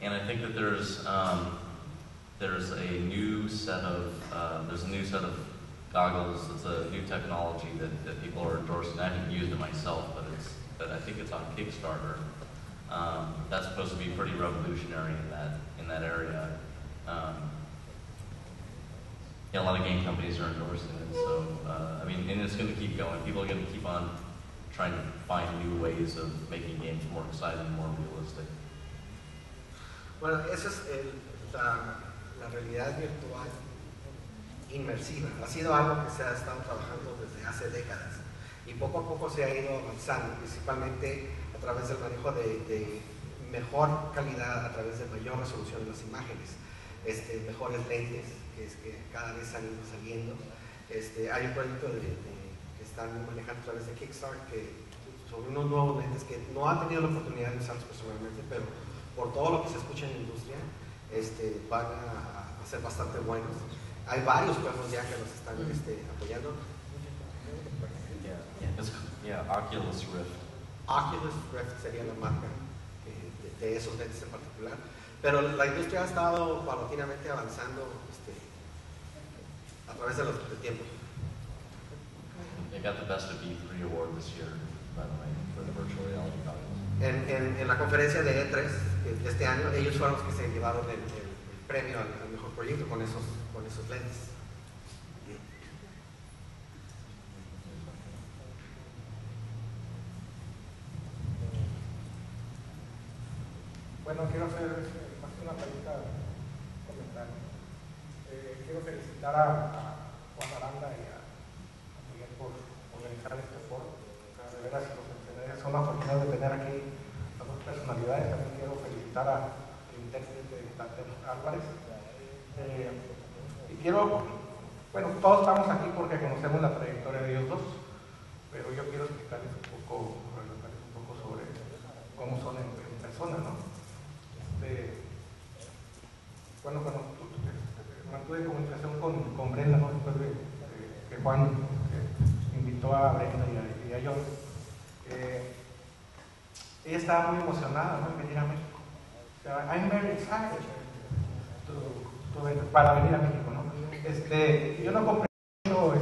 and I think that there's a new set of goggles. It's a new technology that people are endorsing. I haven't used it myself, but I think it's on Kickstarter. That's supposed to be pretty revolutionary in that area. A lot of game companies are endorsing it, so and it's going to keep going. People are going to keep on trying to find new ways of making games more exciting, more realistic. Bueno, esa es la realidad virtual inmersiva. Ha sido algo que se ha estado trabajando desde hace décadas y poco a poco se ha ido avanzando, principalmente a través del manejo de mejor calidad, a través de mayor resolución de las imágenes, mejores lentes que cada vez han ido saliendo. Hay un proyecto que están manejando a través de Kickstarter sobre unos nuevos lentes que no han tenido la oportunidad de usarlos personalmente, pero por todo lo que se escucha en la industria van a ser bastante buenos. Hay varios juegos ya que nos están apoyando. Oculus Rift. Oculus Rift sería la marca de esos lentes en particular. Pero la industria ha estado paulatinamente avanzando a través del tiempo. They got the Best of E3 award this year, by the way, for the virtual reality goggles. En la conferencia de E3 de este año, ellos fueron los que se llevaron el premio al mejor proyecto con esos lentes. Bueno, quiero hacer más que una pregunta, un comentario. Quiero felicitar a Juan Aranda y a Miguel por organizar este foro. De veras, son afortunados de tener aquí a dos personalidades. También quiero felicitar al intérprete Dante Álvarez. Y quiero, todos estamos aquí porque conocemos la trayectoria de ellos dos, pero yo quiero explicarles un poco, relatarles un poco sobre cómo son en persona, ¿no? Mantuve comunicación con Brenda, ¿no? Después de que Juan invitó a Brenda y a John. Ella estaba muy emocionada, ¿no?, en venir a México. O sea, I'm very excited para venir a México, ¿no? Yo no comprendo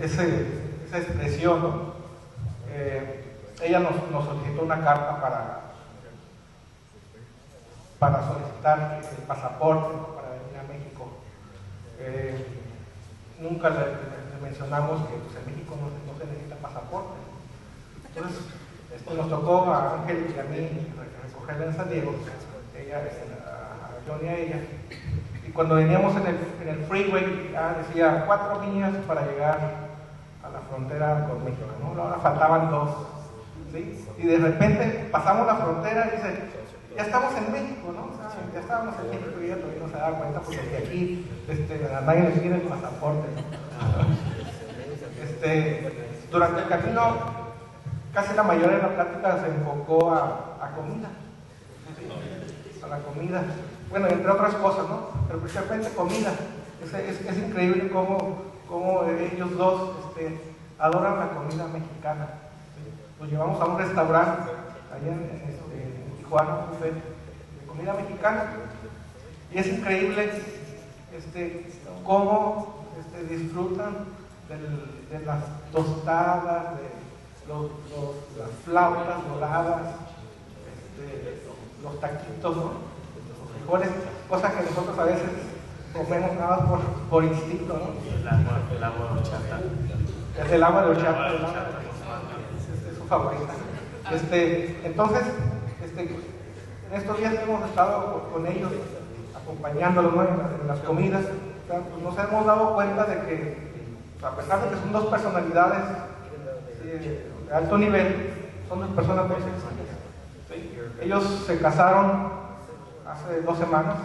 esa expresión, ¿no? Ella nos solicitó una carta para solicitar el pasaporte, ¿no?, para venir a México. Nunca le mencionamos que en México no se necesita pasaporte. Entonces, nos tocó a Ángel y a mí recogerla en San Diego, a John y a ella. Y cuando veníamos en el freeway, decía 4 millas para llegar a la frontera con México, ¿no? Ahora faltaban 2. ¿Sí? Y de repente pasamos la frontera y dice, ya estamos en México, ¿no? O sea, ya estábamos en México y ella todavía no se daba cuenta porque aquí a nadie le pide el pasaporte, ¿no? Durante el camino casi la mayoría de la plática se enfocó a comida, ¿sí?, a la comida, bueno, entre otras cosas, ¿no? Pero principalmente comida. Es increíble cómo ellos dos adoran la comida mexicana. Nos llevamos a un restaurante allá en Tijuana, un buffet de comida mexicana, y es increíble cómo disfrutan de las tostadas, de las flautas doradas, los taquitos, ¿no?, los frijoles, cosas que nosotros a veces comemos nada más por instinto, ¿no? El agua de horchata. Es el agua de horchata, es su favorita. Entonces, en estos días hemos estado con ellos, acompañándolos, ¿no?, en las comidas. O sea, pues nos hemos dado cuenta de que, a pesar de que son dos personalidades de alto nivel, son dos personas muy sencillas. ¿Sí? Ellos se casaron hace 2 semanas,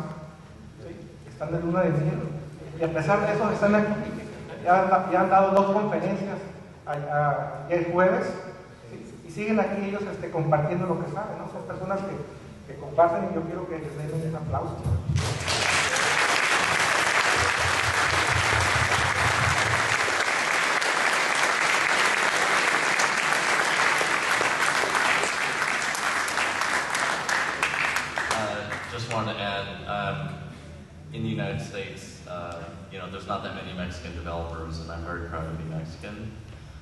¿sí?, están de luna de miel, y a pesar de eso están aquí. Ya han dado 2 conferencias ayer jueves, ¿sí?, y siguen aquí ellos compartiendo lo que saben, ¿no? Son personas que comparten y yo quiero que les den un aplauso. Just wanted to add, in the United States, you know, there's not that many Mexican developers, and I'm very proud to be Mexican.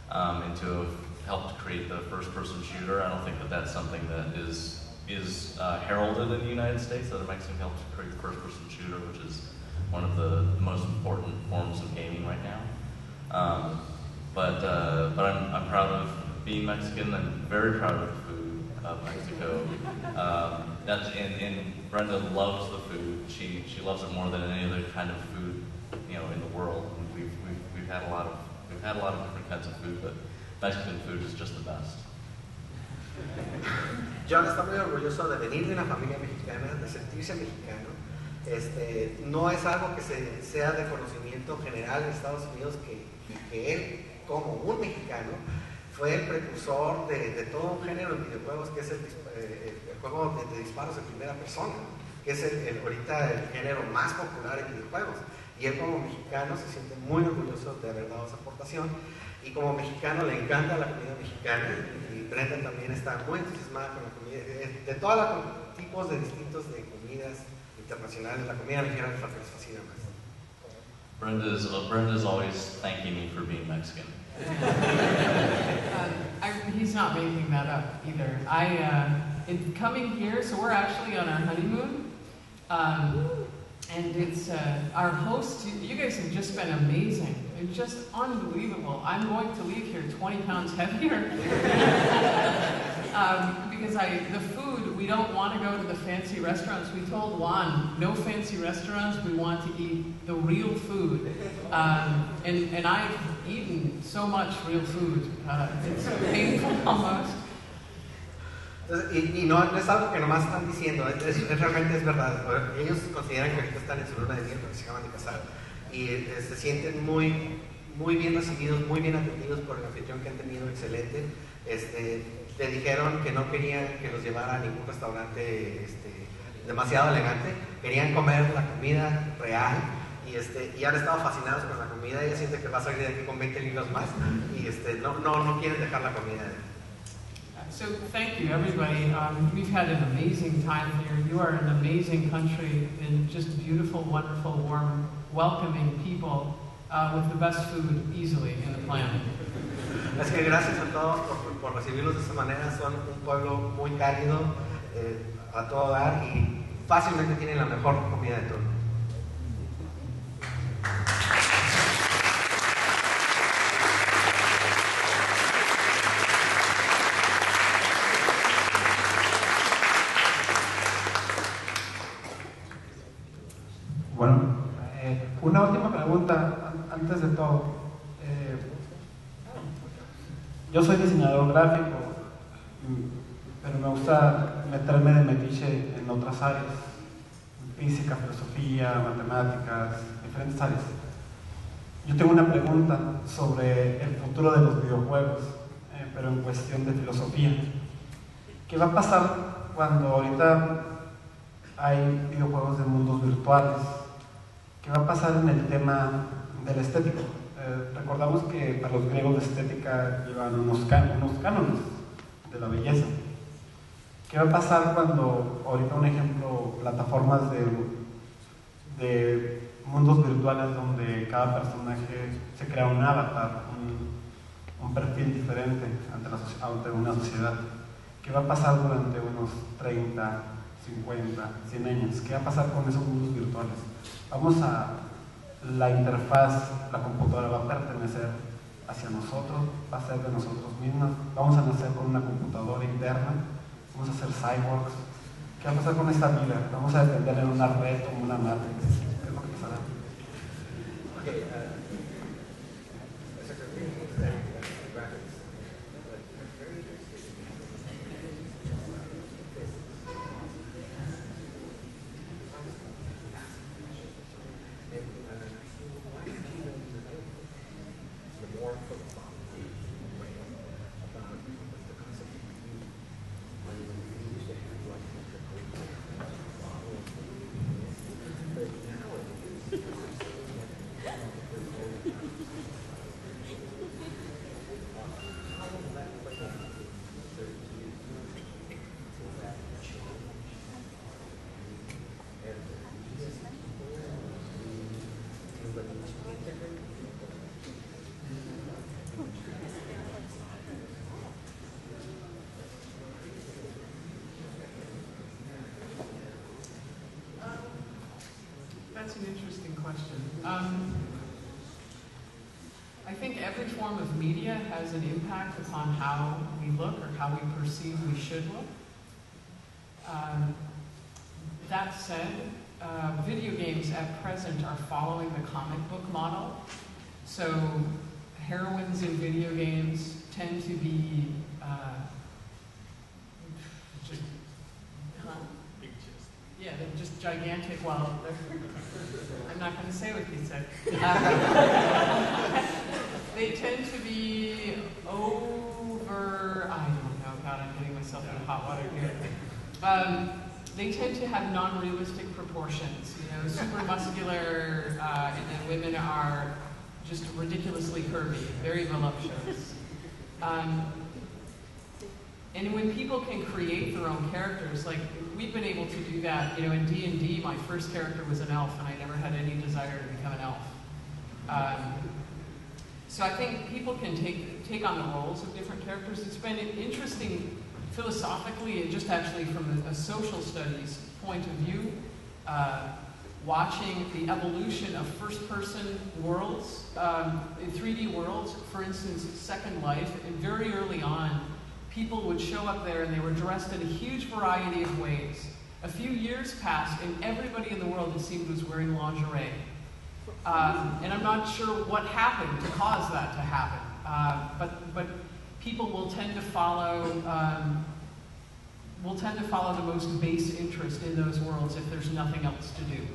And to have helped create the first-person shooter, I don't think that that's something that is heralded in the United States, that a Mexican helped create the first-person shooter, which is one of the most important forms of gaming right now. But I'm proud of being Mexican. I'm very proud of the food of Mexico. And Brenda loves the food. She loves it more than any other kind of food, you know, in the world. And we've had a lot of different kinds of food, but Mexican food is just the best. John está muy orgulloso de venir de una familia mexicana, de sentirse mexicano. No es algo que sea de conocimiento general en Estados Unidos que él, como un mexicano, fue el precursor de todo un género en videojuegos que es el juego de disparos en primera persona, que es ahorita el género más popular en videojuegos. Y él como mexicano se siente muy orgulloso de haber dado esa aportación. Y como mexicano le encanta la comida mexicana, y Brenda también está muy entusiasmada con la comida, de todos los tipos de distintos de comidas internacionales, la comida mexicana es la que nos fascina más. Brenda's always thanking me for being Mexican. He's not making that up either. In coming here, so we're actually on our honeymoon, and it's our host. You guys have just been amazing. It's just unbelievable. I'm going to leave here 20 pounds heavier because the food, we don't want to go to the fancy restaurants. We told Juan, no fancy restaurants. We want to eat the real food, and I've eaten so much real food. It's painful almost. Y no es algo que nomás están diciendo, realmente es verdad. Ellos consideran que ahorita están en su luna de miel porque se acaban de casar y se sienten muy bien recibidos, muy bien atendidos por el anfitrión que han tenido, excelente. Le dijeron que no querían que los llevara a ningún restaurante demasiado elegante, querían comer la comida real y han estado fascinados con la comida. Ella siente que va a salir de aquí con 20 libros más y no quieren dejar la comida. So thank you, everybody. We've had an amazing time here. You are an amazing country and just beautiful, wonderful, warm, welcoming people with the best food easily in the planet. Es que gracias a todos por recibirnos de esta manera. Son un pueblo muy cálido, a todo dar y fácilmente tienen la mejor comida de todo. Bueno, una última pregunta antes de todo. Yo soy diseñador gráfico, pero me gusta meterme de metiche en otras áreas, física, filosofía, matemáticas, diferentes áreas. Yo tengo una pregunta sobre el futuro de los videojuegos, pero en cuestión de filosofía. ¿Qué va a pasar cuando ahorita hay videojuegos de mundos virtuales? ¿Qué va a pasar en el tema de la estética? Recordamos que para los griegos la estética llevan unos cánones de la belleza. ¿Qué va a pasar cuando, ahorita un ejemplo, plataformas de mundos virtuales donde cada personaje se crea un avatar, un perfil diferente ante una sociedad? ¿Qué va a pasar durante unos 30, 50, 100 años? ¿Qué va a pasar con esos mundos virtuales? La interfaz, la computadora va a pertenecer hacia nosotros, va a ser de nosotros mismos, vamos a nacer con una computadora interna, vamos a ser cyborgs. ¿Qué va a pasar con esta vida? Vamos a depender en una red como una matrix. ¿Qué es lo que pasará? That's an interesting question. I think every form of media has an impact upon how we look or how we perceive we should look. That said, video games at present are following the comic book model. So heroines in video games tend to be they're just gigantic. Well, I'm not going to say what he said. They tend to be over, I don't know, God, I'm getting myself in hot water here. They tend to have non-realistic proportions. You know, super muscular, and then women are just ridiculously curvy, very voluptuous. And when people can create their own characters, like we've been able to do that, you know, in D&D, my first character was an elf, and I never had any desire to become an elf. So I think people can take on the roles of different characters. It's been interesting philosophically, and just actually from a social studies point of view, watching the evolution of first-person worlds, 3D worlds, for instance, Second Life, and very early on, people would show up there and they were dressed in a huge variety of ways. A few years passed and everybody in the world, it seemed, was wearing lingerie. And I'm not sure what happened to cause that to happen. But people will tend to follow the most base interest in those worlds if there's nothing else to do.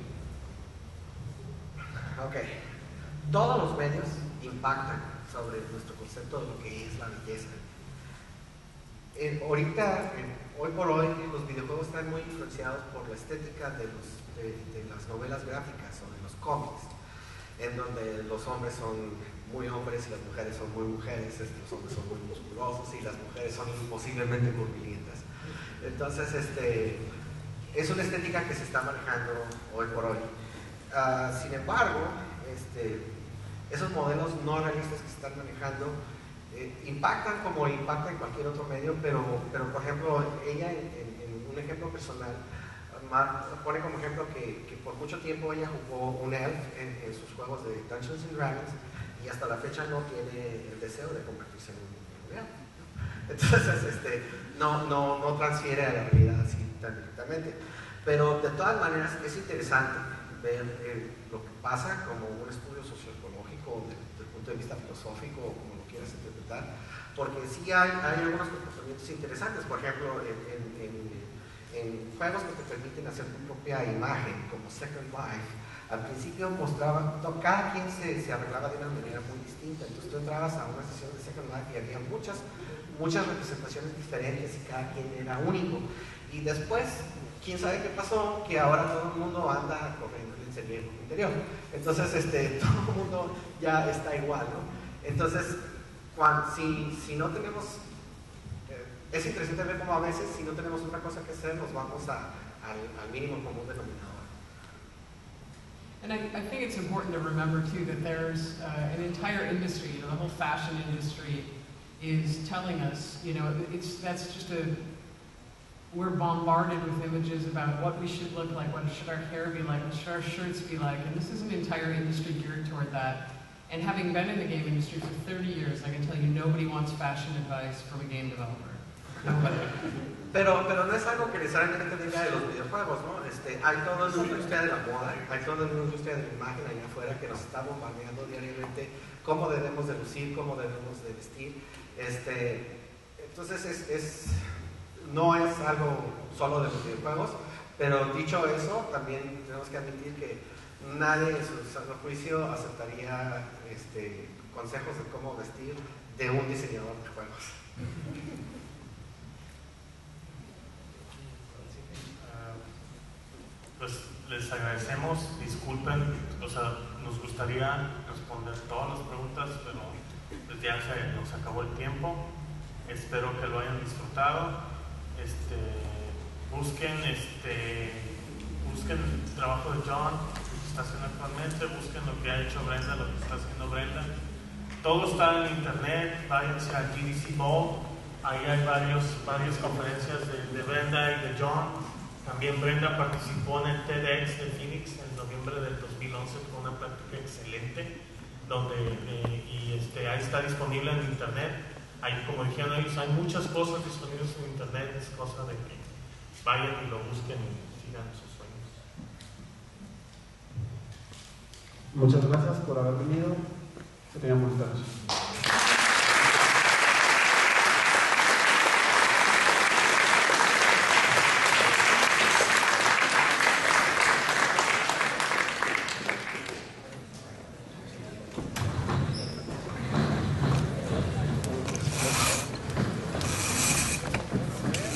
Ok. Todos los medios impactan sobre nuestro concepto de lo que es la belleza. Hoy por hoy, los videojuegos están muy influenciados por la estética de las novelas gráficas o de los cómics, en donde los hombres son muy hombres y las mujeres son muy mujeres, los hombres son muy musculosos y las mujeres son imposiblemente curvilíneas. Entonces, es una estética que se está manejando hoy por hoy. Sin embargo, esos modelos no realistas que se están manejando impactan como impacta en cualquier otro medio, pero por ejemplo, ella en un ejemplo personal pone como ejemplo que por mucho tiempo ella jugó un elf en sus juegos de Dungeons and Dragons y hasta la fecha no tiene el deseo de convertirse en un elf. Entonces, no transfiere a la realidad así tan directamente. Pero de todas maneras es interesante ver lo que pasa como un estudio sociológico desde el punto de vista filosófico o como lo quieras interpretar, porque sí hay algunos comportamientos interesantes. Por ejemplo, en juegos que te permiten hacer tu propia imagen, como Second Life, al principio mostraban, cada quien se arreglaba de una manera muy distinta. Entonces tú entrabas a una sesión de Second Life y había muchas representaciones diferentes y cada quien era único. Y después, quién sabe qué pasó, que ahora todo el mundo anda corriendo en el cerebro interior. Entonces, todo el mundo ya está igual, ¿no? Entonces, si no tenemos, es interesante ver cómo a veces, si no tenemos otra cosa que hacer, nos vamos al mínimo común denominador. And I think it's important to remember, too, that there's an entire industry, the whole fashion industry is telling us, we're bombarded with images about what we should look like, what should our hair be like, what should our shirts be like, and this is an entire industry geared toward that. And having been in the game industry for 30 years, I can tell you nobody wants fashion advice from a game developer. Nobody. Pero no es algo que necesariamente venga de los videojuegos, ¿no? Hay toda una industria de la moda, hay toda una industria de la imagen allá afuera que nos está bombardeando diariamente cómo debemos de lucir, cómo debemos de vestir. Entonces no es algo solo de los videojuegos, pero dicho eso, también tenemos que admitir que nadie en su sano juicio aceptaría consejos de cómo vestir de un diseñador de juegos. Pues les agradecemos, disculpen, nos gustaría responder todas las preguntas, pero pues ya se nos acabó el tiempo. Espero que lo hayan disfrutado. Busquen el trabajo de John, lo que está haciendo actualmente, busquen lo que ha hecho Brenda, lo que está haciendo Brenda. Todo está en internet, váyanse a GDC Ball, ahí hay varias conferencias de Brenda y de John. También Brenda participó en el TEDx de Phoenix en noviembre del 2011 con una plática excelente, donde ahí está disponible en internet. Ahí, como dijeron ellos, hay muchas cosas disponibles en internet, es cosa de que vayan y lo busquen y sigan sus sueños. Muchas gracias por haber venido. Que tengan buenas tardes.